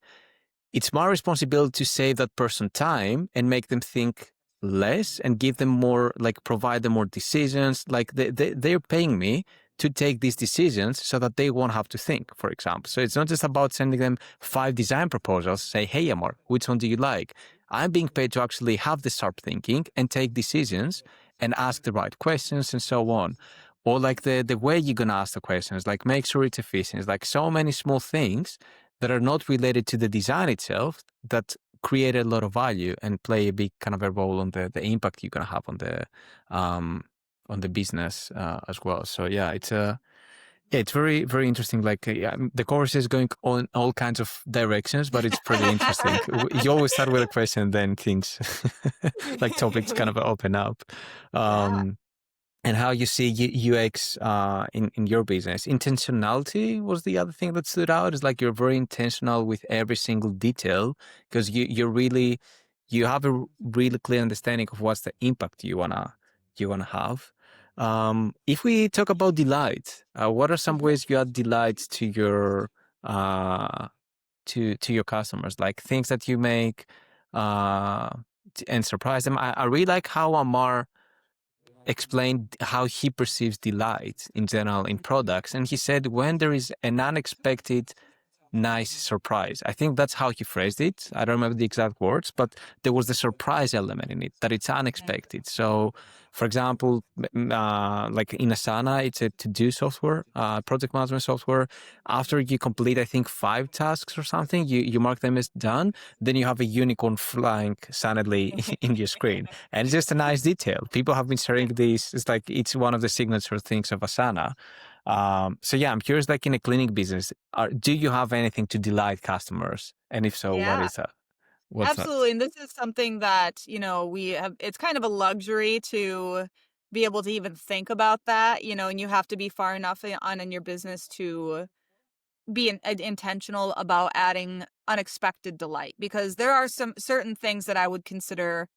It's my responsibility to save that person time and make them think less and give them more, like provide them more decisions. Like they're paying me to take these decisions so that they won't have to think, for example. So it's not just about sending them 5 design proposals, say, hey, Amar, which one do you like? I'm being paid to actually have the sharp thinking and take decisions and ask the right questions and so on. Or like the way you're going to ask the questions, like make sure it's efficient. It's like so many small things that are not related to the design itself that create a lot of value and play a big kind of a role on the impact you're going to have on the business as well. So yeah, it's very, very interesting. Like yeah, the course is going on all kinds of directions, but it's pretty interesting. You always start with a question, then things like topics kind of open up. Yeah. Um, and how you see UX in your business. Intentionality was the other thing that stood out. Is like you're very intentional with every single detail because you have a really clear understanding of what's the impact you wanna have. If we talk about delight, what are some ways you add delight to your to your customers? Like things that you make and surprise them. I really like how Amar explained how he perceives delight in general in products. And he said, when there is an unexpected nice surprise. I think that's how he phrased it. I don't remember the exact words, but there was the surprise element in it, that it's unexpected. So, for example, like in Asana, it's a to-do software, project management software. After you complete, I think 5 tasks or something, you mark them as done. Then you have a unicorn flying silently in your screen. And it's just a nice detail. People have been sharing this. It's like, it's one of the signature things of Asana. So yeah, I'm curious, like in a cleaning business, do you have anything to delight customers? And if so, what Yeah. is that? What's that? Absolutely. And this is something that, we have, it's kind of a luxury to be able to even think about that, and you have to be far enough on in your business to be intentional about adding unexpected delight, because there are some certain things that I would consider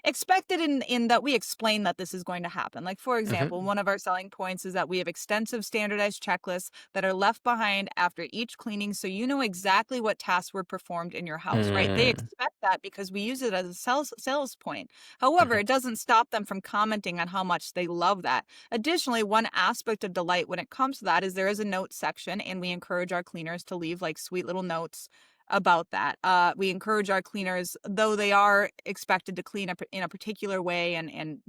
expected in that we explain that this is going to happen. Like, for example, Mm-hmm. one of our selling points is that we have extensive standardized checklists that are left behind after each cleaning, so you know exactly what tasks were performed in your house, right? They Mm-hmm. expect that because we use it as a sales point. However, it doesn't stop them from commenting on how much they love that. Additionally, one aspect of delight when it comes to that is there is a note section, and we encourage our cleaners to leave like sweet little notes about that. We encourage our cleaners, though they are expected to clean up in a particular way and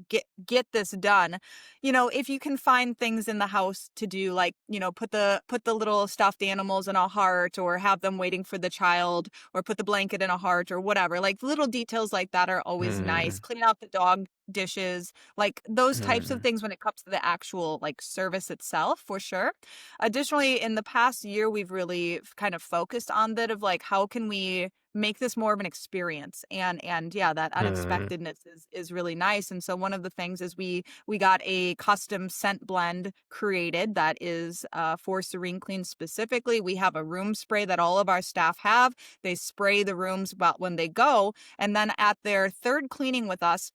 get this done. If you can find things in the house to do, like put the little stuffed animals in a heart, or have them waiting for the child, or put the blanket in a heart, or whatever. Like little details like that are always Mm-hmm. nice. Clean out the dog dishes, like those types of Mm-hmm. things when it comes to the actual like service itself, for sure. Additionally, in the past year, we've really kind of focused on that of like, how can we make this more of an experience? And yeah, that unexpectedness is really nice. And so one of the things is we got a custom scent blend created that is for Serene Clean specifically. We have a room spray that all of our staff have. They spray the rooms about when they go, and then at their third cleaning with us,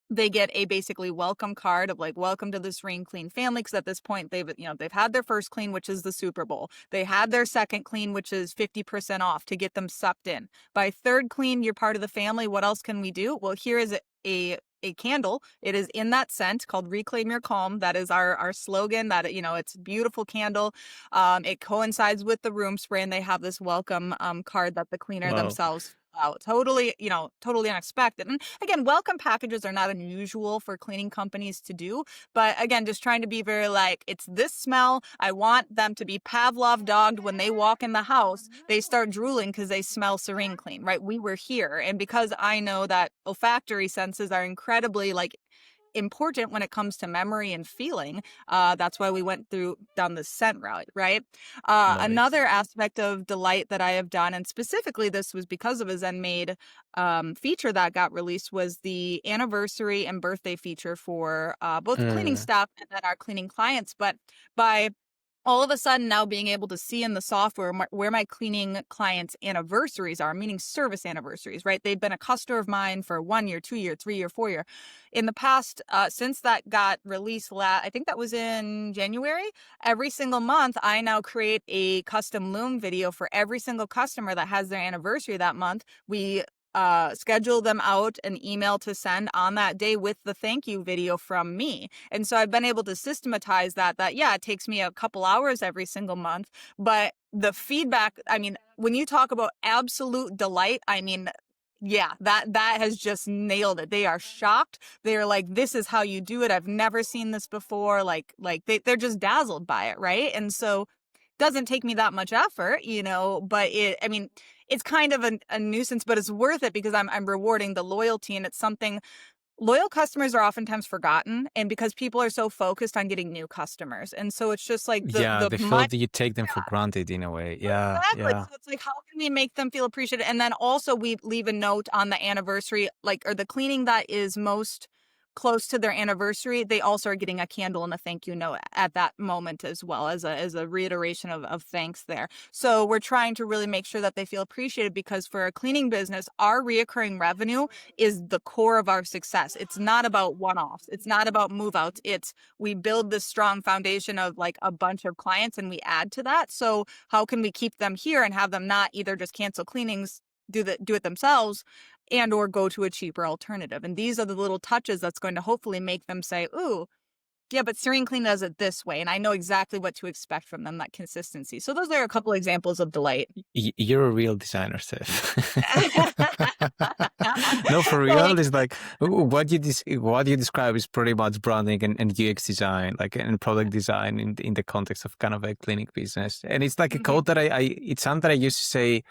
they get a basically welcome card of like, welcome to the Serene Clean family, because at this point they've had their first clean, which is the Super Bowl. They had their second clean, which is 50% off to get them sucked in. By third clean, you're part of the family. What else can we do? Well, here is a candle. It is in that scent called Reclaim Your Calm. That is our slogan. That it's a beautiful candle. It coincides with the room spray, and they have this welcome card that the cleaner Wow. themselves fill out. Totally unexpected. And again, welcome packages are not unusual for cleaning companies to do, but again, just trying to be very like, it's this smell. I want them to be Pavlov dogged when they walk in the house. They start drooling because they smell Serene Clean, right? We were here. And because I know that olfactory senses are incredibly like important when it comes to memory and feeling. That's why we went down the scent route, right? Love it. Another aspect of delight that I have done, and specifically this was because of a ZenMaid feature that got released, was the anniversary and birthday feature for both cleaning Mm. staff and then our cleaning clients. But by all of a sudden now being able to see in the software where my cleaning clients' anniversaries are, meaning service anniversaries, right? They've been a customer of mine for 1 year, 2 year, 3 year, 4 year. In the past, since that got released, I think that was in January, every single month, I now create a custom Loom video for every single customer that has their anniversary that month. We schedule them out an email to send on that day with the thank you video from me. And so I've been able to systematize that yeah, it takes me a couple hours every single month, but the feedback, I mean, when you talk about absolute delight, I mean, yeah, that has just nailed it. They are shocked. They're like, this is how you do it. I've never seen this before. They're just dazzled by it, right? And so doesn't take me that much effort, but I mean, it's kind of a nuisance, but it's worth it because I'm rewarding the loyalty, and it's something. Loyal customers are oftentimes forgotten, and because people are so focused on getting new customers. And so it's just like Yeah, the they feel my that you take them for granted in a way. Yeah, exactly. yeah. So it's like, how can we make them feel appreciated? And then also we leave a note on the anniversary, like, or the cleaning that is most close to their anniversary. They also are getting a candle and a thank you note at that moment as well, as a reiteration of thanks there. So we're trying to really make sure that they feel appreciated, because for a cleaning business, our reoccurring revenue is the core of our success. It's not about one-offs. It's not about move-outs. It's we build this strong foundation of like a bunch of clients and we add to that. So how can we keep them here and have them not either just cancel cleanings, do it themselves, and or go to a cheaper alternative? And these are the little touches that's going to hopefully make them say, ooh, yeah, but Serene Clean does it this way, and I know exactly what to expect from them, that consistency. So those are a couple examples of delight. You're a real designer, Steph. No, for real, Thanks. it's like what you describe is pretty much branding and UX design, like and product design in the context of kind of a clinic business. And it's like a Mhm. code that it's something that I used to say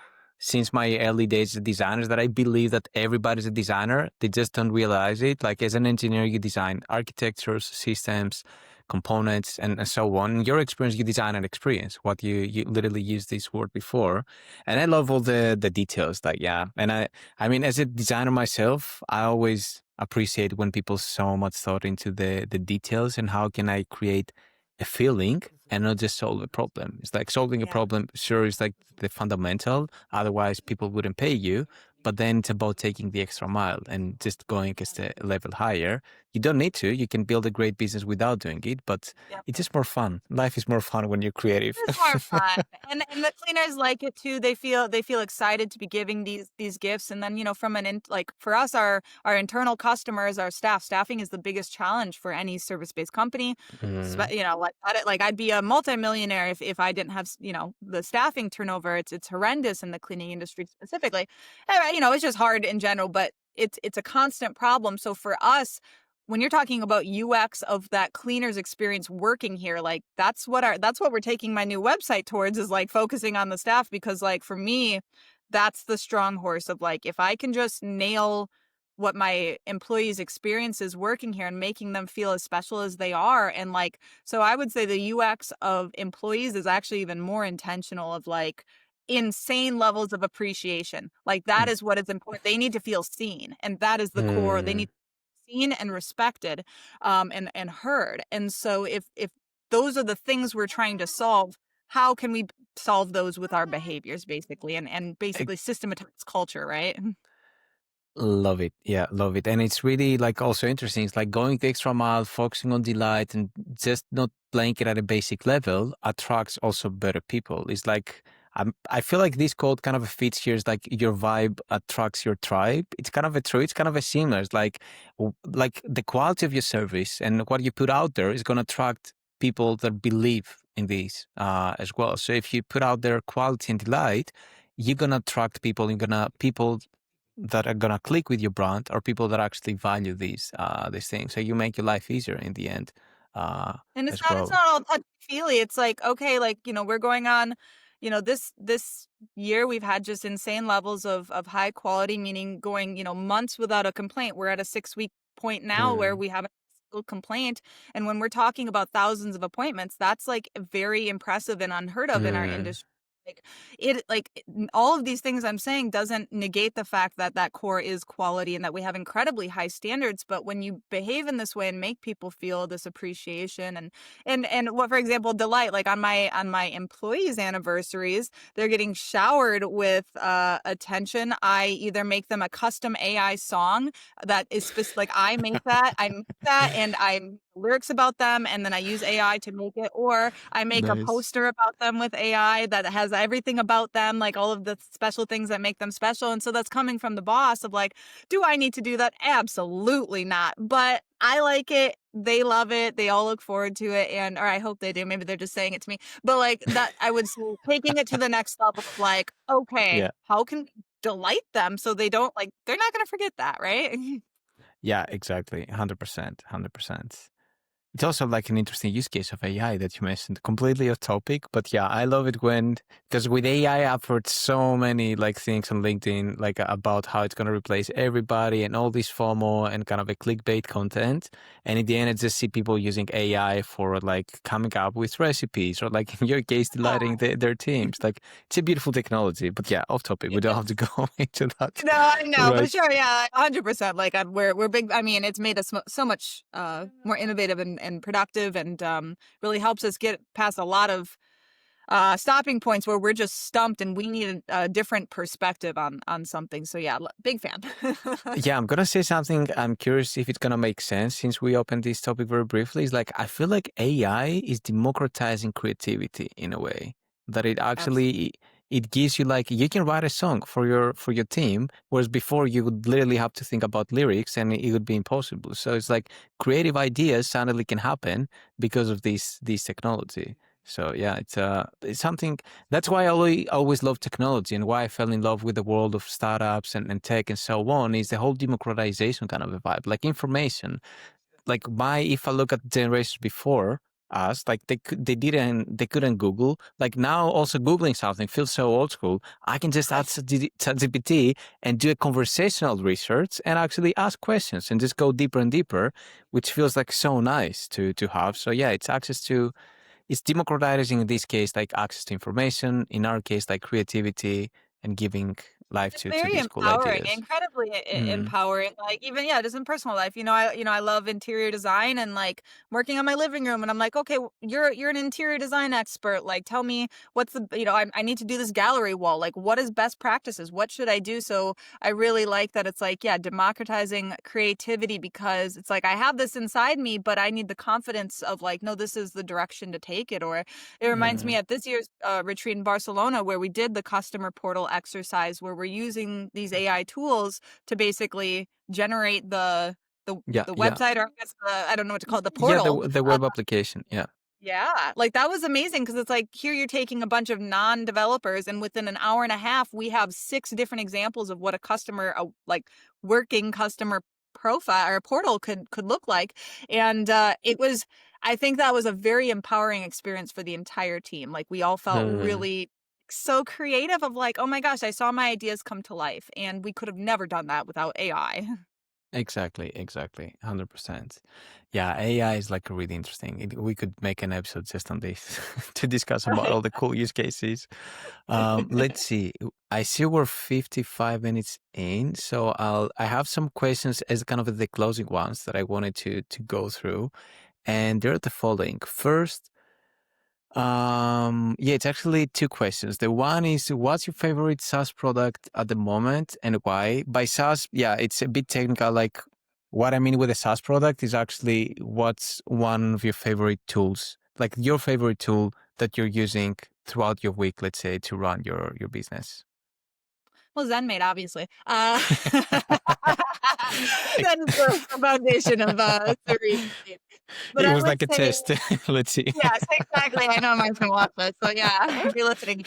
since my early days as designers that I believe that everybody's a designer. They just don't realize it. Like as an engineer, you design architectures, systems, components, and so on. In your experience, you design an experience. What you literally used this word before, and I love all the details. Like yeah, and I mean, as a designer myself, I always appreciate when people so much thought into the details and how can I create a feeling and not just solve a problem. It's like solving a Yeah. problem, sure, is like the fundamental. Otherwise, people wouldn't pay you. But then it's about taking the extra mile and just going a level higher. You don't need to. You can build a great business without doing it, but Yep. it's just more fun. Life is more fun when you're creative. It's more fun. And the cleaners like it too. They feel excited to be giving these gifts. And then, from like for us, our internal customers, our staffing is the biggest challenge for any service-based company. Mm, Like I'd be a multimillionaire if I didn't have, the staffing turnover. It's horrendous in the cleaning industry specifically. It's just hard in general, but it's a constant problem. So for us, when you're talking about UX of that cleaner's experience working here, like that's what we're taking my new website towards, is like focusing on the staff, because like for me, that's the strong horse of like, if I can just nail what my employees experience is working here and making them feel as special as they are. And like, so I would say the UX of employees is actually even more intentional, of like insane levels of appreciation. Like that is what is important. They need to feel seen. And that is the core. They mm. need seen and respected, and heard. And so if those are the things we're trying to solve, how can we solve those with our behaviors, basically, and basically systematize culture, right? Love it. Yeah, love it. And it's really like also interesting. It's like going the extra mile, focusing on delight and just not playing it at a basic level attracts also better people. It's like, I feel like this quote kind of fits here. It's like your vibe attracts your tribe. It's kind of a true, it's kind of a similar. It's like, like the quality of your service and what you put out there is going to attract people that believe in this as well. So if you put out there quality and delight, you're going to attract people. People that are gonna click with your brand are people that actually value these things. So you make your life easier in the end, And it's as not it's well. not all touchy-feely. It's like, okay, like, we're going on, this year we've had just insane levels of high quality, meaning going, months without a complaint. We're at a 6-week point now where Mm, we haven't had a single complaint. And when we're talking about thousands of appointments, that's like very impressive and unheard of in our mm, industry. All of these things I'm saying doesn't negate the fact that that core is quality and that we have incredibly high standards. But when you behave in this way and make people feel this appreciation and what, for example, delight, like on my employees' anniversaries, they're getting showered with attention. I either make them a custom AI song that is specific, like I make that and I lyrics about them, and then I use AI to make it, or I make a nice. poster about them with AI that has everything about them, like all of the special things that make them special. And so that's coming from the boss of like, do I need to do that? Absolutely not. But I like it. They love it. They all look forward to it. Or I hope they do. Maybe they're just saying it to me. But like that, I would say taking it to the next level of like, okay, Yeah, how can we delight them so they don't like, they're not going to forget that, right? yeah, exactly. 100%, 100%. It's also like an interesting use case of AI that you mentioned, completely off topic. But yeah, I love it because with AI, I've heard so many like things on LinkedIn, like about how it's going to replace everybody and all this FOMO and kind of a clickbait content. And in the end, I just see people using AI for like coming up with recipes or like in your case, delighting their teams. Like it's a beautiful technology, but yeah, off topic. We don't have to go into that. No, I know, but Right. sure, yeah, 100%. Like, we're big. I mean, it's made us so much more innovative and productive, and really helps us get past a lot of stopping points where we're just stumped and we need a different perspective on something. So yeah, big fan. Yeah, I'm gonna say something. I'm curious if it's gonna make sense since we opened this topic very briefly. It's like I feel like AI is democratizing creativity in a way that it Absolutely. actually it gives you like you can write a song for your team, whereas before you would literally have to think about lyrics and it would be impossible. So it's like creative ideas suddenly can happen because of this technology. So yeah, it's something that's why I always love technology and why I fell in love with the world of startups and tech and so on is the whole democratization kind of a vibe. Like information, like if I look at generations before, asked. Like they couldn't Google. Like now, also Googling something feels so old school. I can just add ChatGPT and do a conversational research and actually ask questions and just go deeper and deeper, which feels like so nice to have. So yeah, it's democratizing in this case, like access to information. In our case, like creativity and giving life It's to very these cool empowering, ideas. incredibly Mm, empowering. Like even yeah, just in personal life, I love interior design and like working on my living room. And I'm like, okay, you're an interior design expert. Like, tell me what's I need to do this gallery wall. Like, what is best practices? What should I do? So I really like that it's like yeah, democratizing creativity because it's like I have this inside me, but I need the confidence of like, no, this is the direction to take it. Or it reminds me mm, at this year's retreat in Barcelona where we did the customer portal exercise where we're using these AI tools to basically generate the yeah, the yeah, website or I guess I don't know what to call it, the yeah. portal. The web application. Yeah. Yeah, like that was amazing because it's like here you're taking a bunch of non-developers and within an hour and a half we have 6 different examples of what a like working customer profile or portal could look like. And I think that was a very empowering experience for the entire team. Like we all felt Mm. really so creative of like, oh my gosh, I saw my ideas come to life and we could have never done that without AI. Exactly, exactly, 100%. Yeah, AI is like really interesting. We could make an episode just on this to discuss about Right. all the cool use cases. Let's see. I see we're 55 minutes in, so I have some questions as kind of the closing ones that I wanted to go through, and they're the following. First, yeah, it's actually two questions. The one is, what's your favorite SaaS product at the moment and why? By SaaS, yeah, it's a bit technical. Like what I mean with a SaaS product is actually what's one of your favorite tools, like your favorite tool that you're using throughout your week, let's say, to run your business. Well, ZenMaid, obviously. That is the foundation of Serene. But It I was would like a say, test. Let's see. yes, exactly. I know Martin watched this, so yeah, if you're listening.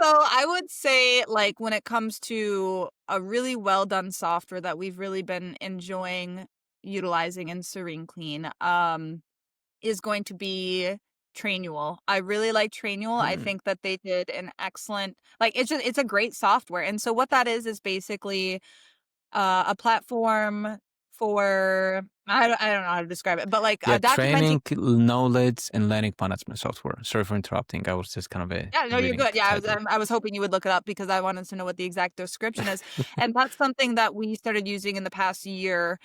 So I would say, like, when it comes to a really well done software that we've really been enjoying utilizing in Serene Clean, is going to be Trainual. I really like Trainual. I Hmm. think that they did an excellent like, it's a great software, and so what that is basically, a platform for I don't know how to describe it, but, like, Yeah, documenting. training, knowledge, and learning management software. Sorry for interrupting. I was just kind of Yeah, no, you're reading good. Yeah, title. I was hoping you would look it up because I wanted to know what the exact description is, and that's something that we started using in the past year,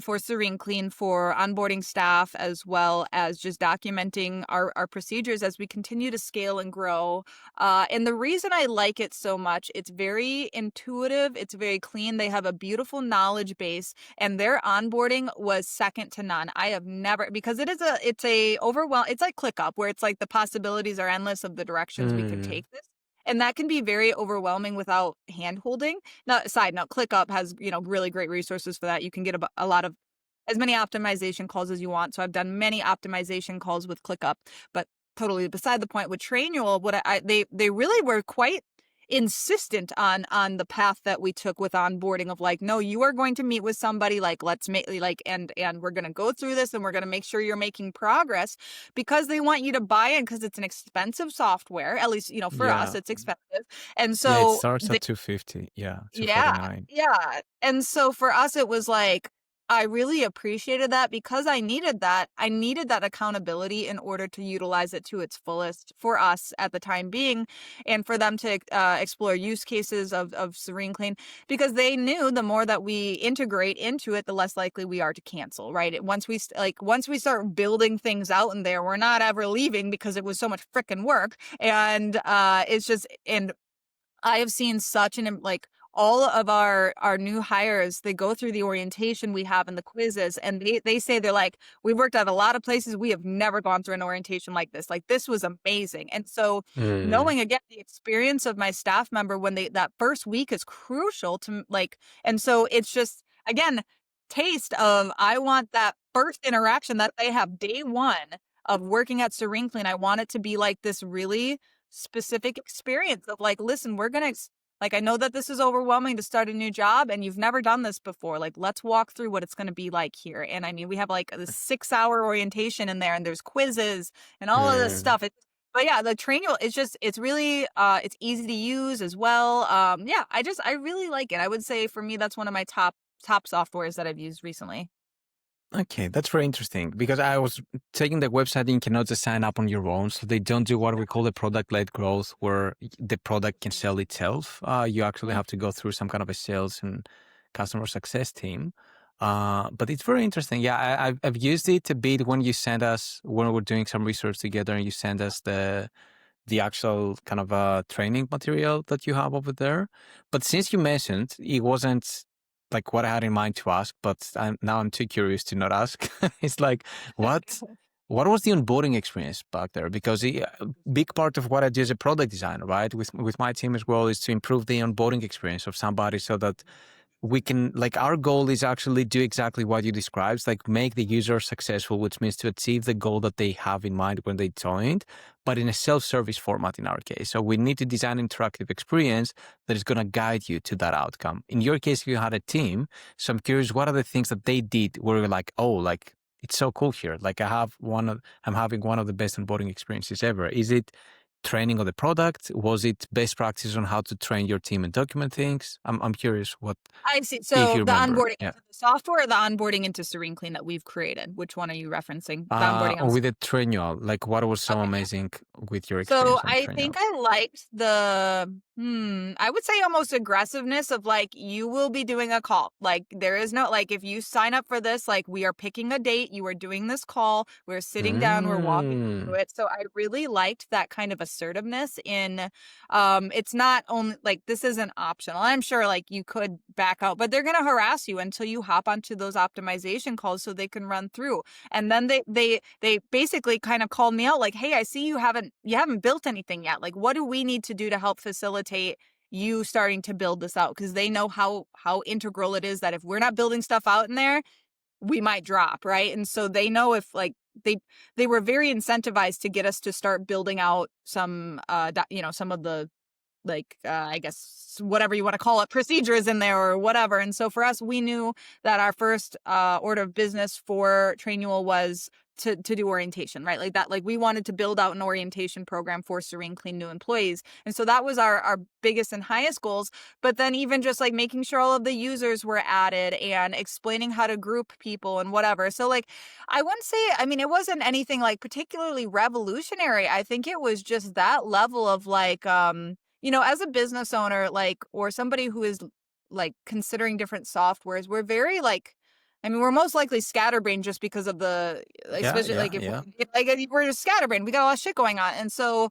for Serene Clean for onboarding staff as well as just documenting our procedures as we continue to scale and grow. And the reason I like it so much, it's very intuitive, it's very clean. They have a beautiful knowledge base, and their onboarding was second to none. I have never because it's a overwhelm. It's like ClickUp where it's like the possibilities are endless of the directions we could Mm, take this. And that can be very overwhelming without hand holding. Now, side note, ClickUp has, really great resources for that. You can get a lot of as many optimization calls as you want. So I've done many optimization calls with ClickUp, but totally beside the point with Trainual, what they really were quite insistent on the path that we took with onboarding of like, no, you are going to meet with somebody, like let's make like and we're going to go through this and we're going to make sure you're making progress because they want you to buy in because it's an expensive software, at least for us yeah. it's expensive. And Yeah, it so starts at 250. Yeah, yeah, 249. yeah, and so for us, it was like, I really appreciated that because I needed that. I needed that accountability in order to utilize it to its fullest for us at the time being, and for them to explore use cases of Serene Clean because they knew the more that we integrate into it, the less likely we are to cancel. Right? Once we start building things out in there, we're not ever leaving because it was so much freaking work, and it's just and I have seen such like all of our new hires, they go through the orientation we have and the quizzes, and they say they're like, we've worked at a lot of places. We have never gone through an orientation like this. Like this was amazing. And so Mm, knowing again the experience of my staff member when that first week is crucial to like, and so it's just again, taste of I want that first interaction that they have day one of working at Serene Clean. I want it to be like this really specific experience of like, listen, we're gonna Like, I know that this is overwhelming to start a new job and you've never done this before. Like, let's walk through what it's going to be like here. And I mean, we have like this 6-hour orientation in there and there's quizzes and all of this Yeah. stuff. But yeah, the training, it's really, it's easy to use as well. Yeah, I really like it. I would say for me, that's one of my top softwares that I've used recently. Okay, that's very interesting because I was taking the website and you cannot just sign up on your own. So they don't do what we call the product-led growth, where the product can sell itself. You actually Mm. have to go through some kind of a sales and customer success team. But it's very interesting. Yeah, I've used it a bit when you send us, when we're doing some research together and you send us the actual kind of training material that you have over there. But since you mentioned it wasn't like what I had in mind to ask, but now I'm too curious to not ask. It's like, what was the onboarding experience back there? Because a big part of what I do as a product designer, right, with my team as well, is to improve the onboarding experience of somebody so that we can, like, our goal is actually do exactly what you described, like make the user successful, which means to achieve the goal that they have in mind when they joined, but in a self-service format in our case. So we need to design an interactive experience that is going to guide you to that outcome. In your case, you had a team. So I'm curious, what are the things that they did where you're like, oh, like, it's so cool here. Like I'm having one of the best onboarding experiences ever. Is it training of the product? Was it best practice on how to train your team and document things? I'm curious what, I see. if So you the remember. onboarding Yeah. into the software or the onboarding into Serene Clean that we've created? Which one are you referencing? The onboarding on. Or with the Trainual, like what was so Okay. amazing with your So experience on I think Trainual? I liked I would say almost aggressiveness of like, you will be doing a call. Like, there is no, like, if you sign up for this, like, we are picking a date, you are doing this call, we're sitting down, we're walking through Mm. it. So I really liked that kind of assertiveness in, it's not only like, this isn't optional. I'm sure like you could back out, but they're going to harass you until you hop onto those optimization calls so they can run through. And then they basically kind of called me out like, hey, I see you haven't built anything yet. Like, what do we need to do to help facilitate you starting to build this out? Because they know how integral it is that if we're not building stuff out in there, we might drop, right? And so they know if like they they were very incentivized to get us to start building out some some of the, like, I guess whatever you want to call it, procedures in there or whatever. And so for us, we knew that our first order of business for Trainual was to do orientation, right? Like that, like we wanted to build out an orientation program for Serene Clean new employees. And so that was our biggest and highest goals. But then even just like making sure all of the users were added and explaining how to group people and whatever. So like, I wouldn't say, I mean, it wasn't anything like particularly revolutionary. I think it was just that level of like, as a business owner, like, or somebody who is like considering different softwares, we're very like, I mean, we're most likely scatterbrained just because of the, Yeah, especially yeah, like yeah. if we're just scatterbrained, we got a lot of shit going on. And so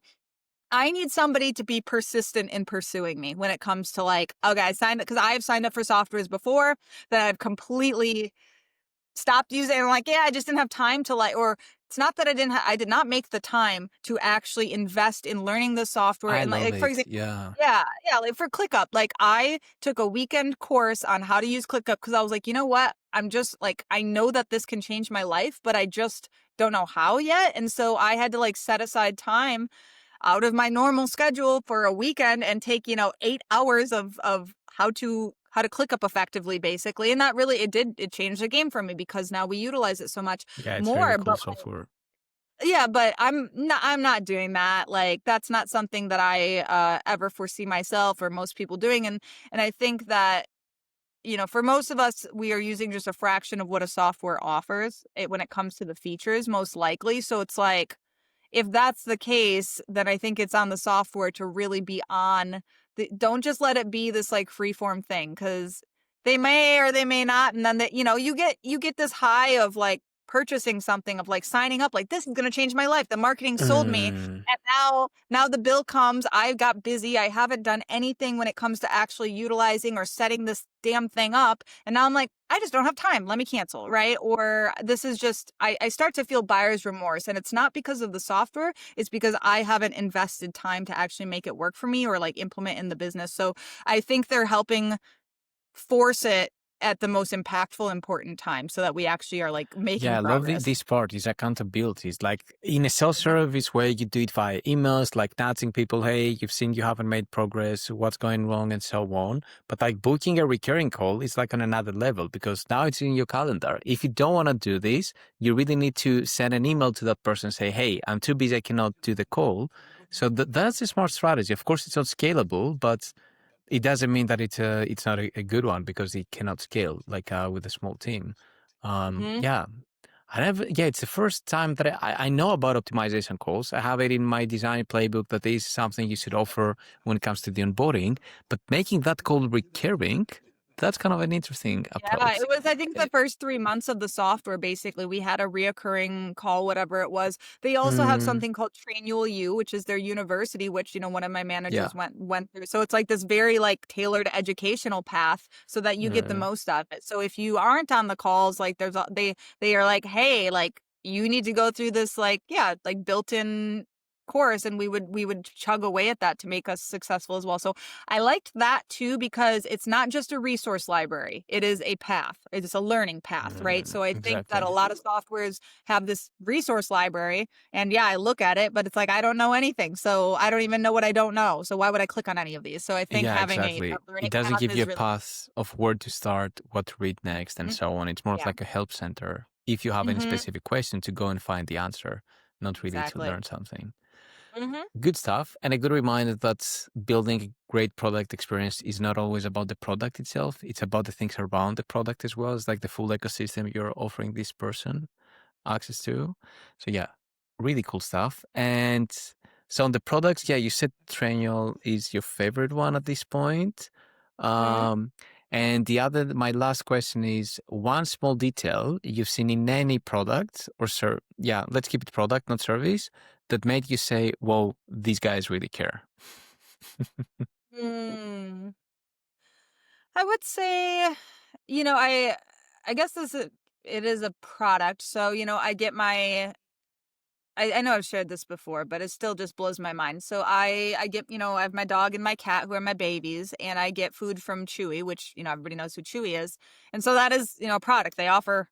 I need somebody to be persistent in pursuing me when it comes to like, okay, I signed up because I have signed up for softwares before that I've completely stopped using. I'm like, yeah, I just didn't have time to like, or it's not that I did not make the time to actually invest in learning the software. I And love like for it. example, Yeah. yeah, like for ClickUp, like I took a weekend course on how to use ClickUp because I was like, you know what? I'm just like, I know that this can change my life, but I just don't know how yet. And so I had to like set aside time out of my normal schedule for a weekend and take, 8 hours of how to click up effectively, basically. And that really, it changed the game for me because now we utilize it so much Yeah, it's really more. cool But software. yeah, but I'm not doing that. Like, that's not something that I ever foresee myself or most people doing. And I think that, for most of us, we are using just a fraction of what a software offers when it comes to the features, most likely. So it's like, if that's the case, then I think it's on the software to really be on don't just let it be this like free form thing, because they may or they may not. And then that, you get this high of like purchasing something, of like signing up, like this is going to change my life. The marketing sold me. Mm. And now the bill comes. I got busy. I haven't done anything when it comes to actually utilizing or setting this damn thing up. And now I'm like, I just don't have time. Let me cancel, right? Or this is just, I start to feel buyer's remorse. And it's not because of the software. It's because I haven't invested time to actually make it work for me or like implement in the business. So I think they're helping force it at the most impactful, important time so that we actually are like making Yeah, I love progress. this part is accountability. It's like in a self-service way, you do it via emails, like nudging people, hey, you've seen you haven't made progress, what's going wrong, and so on. But like booking a recurring call is like on another level because now it's in your calendar. If you don't want to do this, you really need to send an email to that person, say, hey, I'm too busy, I cannot do the call. So that's a smart strategy. Of course, it's not scalable, but it doesn't mean that it's not a good one because it cannot scale like with a small team. Mhm. Yeah, yeah, it's the first time that I know about optimization calls. I have it in my design playbook that is something you should offer when it comes to the onboarding. But making that call recurring, that's kind of an interesting Yeah, approach. it was, I think, Eh, the first 3 months of the software, basically, we had a reoccurring call, whatever it was. They also have mm, something called Trainual U, which is their university, which, one of my yeah, managers went through. So it's like this very, like, tailored educational path so that you get the uh, most out of it. So if you aren't on the calls, like, they are like, "Hey, like, you need to go through this, like," yeah, like, built-in course, and we would chug away at that to make us successful as well. So I liked that too because it's not just a resource library. It is a path. It's a learning path, right? So I think that a exactly. lot of softwares have this resource library and yeah, I look at it, but it's like I don't know anything. So I don't even know what I don't know. So why would I click on any of these? So I think Yeah, having a exactly. It learning doesn't path give you is a really path of where to start, what to read next, and Mhm. so on. It's more of Yeah. like a help center. If you have any Mhm. specific question, to go and find the answer, not really to Exactly. learn something. Mhm. Good stuff. And a good reminder that building a great product experience is not always about the product itself. It's about the things around the product as well. It's like the full ecosystem you're offering this person access to. So yeah, really cool stuff. And so on the products, yeah, you said Trenial is your favorite one at this point. Mhm. Um, and my last question is one small detail you've seen in any product yeah, let's keep it product, not service, that made you say, whoa, these guys really care. Mm. I would say, I guess it is a product. So, I get I know I've shared this before, but it still just blows my mind. So I get, I have my dog and my cat who are my babies, and I get food from Chewy, which, everybody knows who Chewy is. And so that is, a product. They offer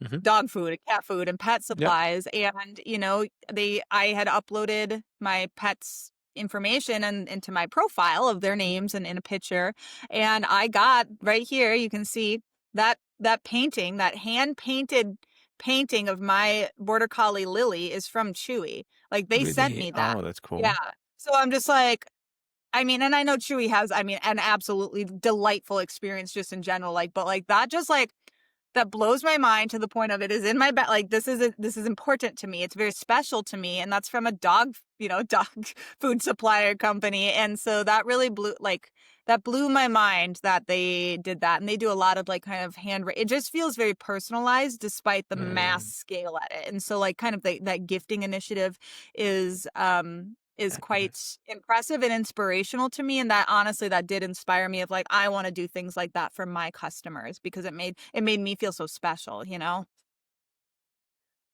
Hmm. dog food, cat food, and pet Yeah, supplies. And, I had uploaded my pet's information and into my profile of their names and in a picture. And I got right here, you can see that painting, that hand painted painting of my border collie Lily is from Chewy. Like they sent really. me that. Oh, that's Yeah. cool. So I'm just like, I mean, and I know Chewy has, an absolutely delightful experience just in general. Like, but like that just like that blows my mind to the point of it is in my bed. Like this is important to me. It's very special to me, and that's from a dog, dog food supplier company. And so that really blew my mind that they did that, and they do a lot of like kind of it just feels very personalized despite the mass Mm. scale at it. And so like kind of that gifting initiative is quite impressive and inspirational to me, and that honestly that did inspire me of like I want to do things like that for my customers because it made me feel so special.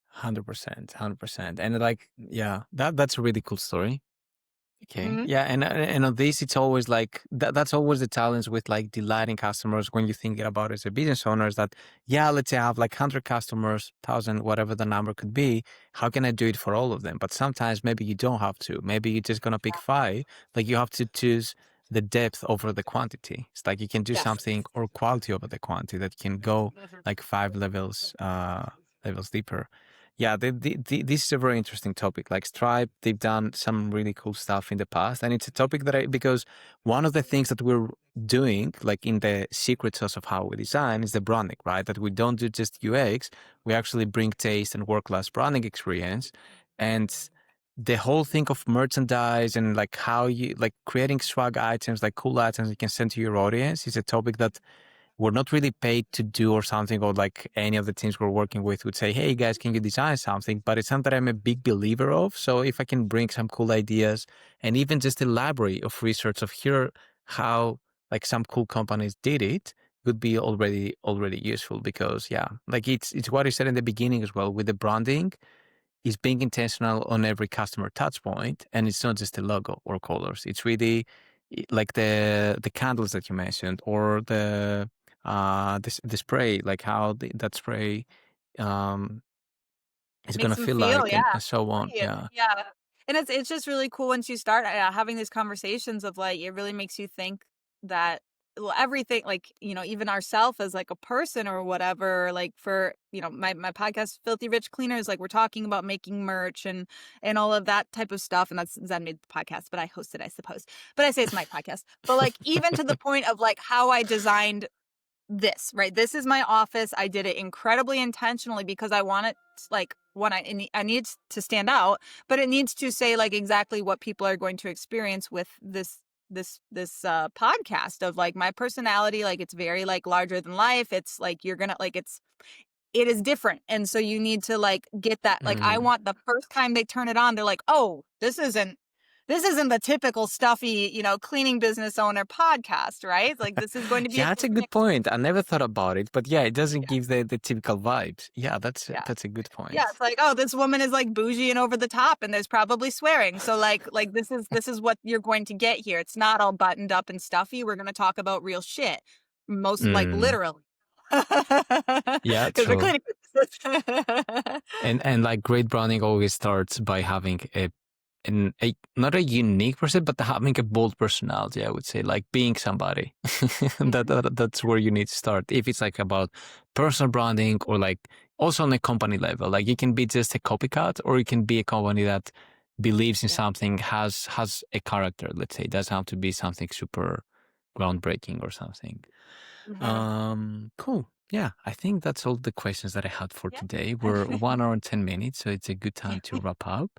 100%, 100%. And like, yeah, that's a really cool story. Okay. Mhm. Yeah, and on this, it's always like that's always the challenge with like delighting customers when you're thinking about it as a business owner is that, yeah, let's say I have like 100 customers, 1,000, whatever the number could be. How can I do it for all of them? But sometimes maybe you don't have to. Maybe you're just gonna pick five. Like you have to choose the depth over the quantity. It's like you can do Yes. something or quality over the quantity that can go like five levels deeper. Yeah, this is a very interesting topic. Like Stripe, they've done some really cool stuff in the past, and it's a topic because one of the things that we're doing, like in the secret sauce of how we design, is the branding, right? That we don't do just UX, we actually bring taste and world-class branding experience, and the whole thing of merchandise and like how you like creating swag items, like cool items you can send to your audience, is a topic that we're not really paid to do or something, or like any of the teams we're working with would say, hey guys, can you design something? But it's something that I'm a big believer of. So if I can bring some cool ideas and even just a library of research of here how like some cool companies did it would be already useful because yeah, like it's what I said in the beginning as well with the branding is being intentional on every customer touch point, and it's not just the logo or colors. It's really like the candles that you mentioned, or the the spray, like how that spray um is Makes gonna them feel feel, like, yeah, and so on. right, Yeah. yeah, and it's just really cool once you start, having these conversations of, like, it really makes you think that, well, everything, like, even ourself as, like, a person or whatever, like, for, my podcast, Filthy Rich Cleaners, like, we're talking about making merch and all of that type of stuff, and that's ZenMaid podcast, but I host it, I suppose, but I say it's my podcast, but, like, even to the point of, like, how I designed this, right? This is my office. I did it incredibly intentionally because I want it, like, when I need to stand out, but it needs to say, like, exactly what people are going to experience with this podcast of, like, my personality. Like, it's very, like, larger than life. It's like you're gonna, like, it is different, and so you need to, like, get that. Like, I Mm. want the first time they turn it on, they're like, oh, this isn't the typical stuffy, cleaning business owner podcast, right? Like, this is going to be a Yeah, that's a different good point. I never thought about it, but yeah, it doesn't experience. give the typical vibes. Yeah, that's Yeah. that's a good Yeah, point. it's like, "Oh, this woman is, like, bougie and over the top, and there's probably swearing." So, like, this is what you're going to get here. It's not all buttoned up and stuffy. We're gonna talk about real shit. Most, like, Mm. literally. Yeah, 'Cause we're true. cleaning business. And like great branding always starts by having a not a unique person, but having a bold personality. I would say, like being somebody. Mhm. That's where you need to start. If it's like about personal branding or like also on a company level, like you can be just a copycat, or you can be a company that believes in Yeah. something, has a character. Let's say it doesn't have to be something super groundbreaking or something. Mhm. Cool. Yeah, I think that's all the questions that I had for Yeah. today. We're 1 hour and 10 minutes, so it's a good time to wrap up.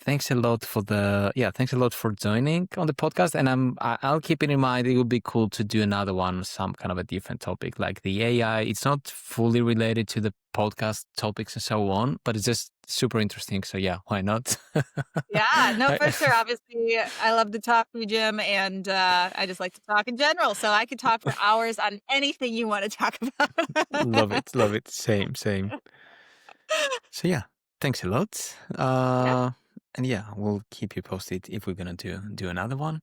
Thanks a lot for thanks a lot for joining on the podcast. And I'll keep it in mind. It would be cool to do another one, some kind of a different topic, like the AI. It's not fully related to the podcast topics and so on, but it's just super interesting. So yeah, why not? Yeah, no, I for sure. Obviously, I love to talk to you, Jim, and, I just like to talk in general, so I could talk for hours on anything you wanna talk love about. it, love it. Same, same. So yeah, thanks a lot. Yeah. And yeah, we'll keep you posted if we're gonna do another one.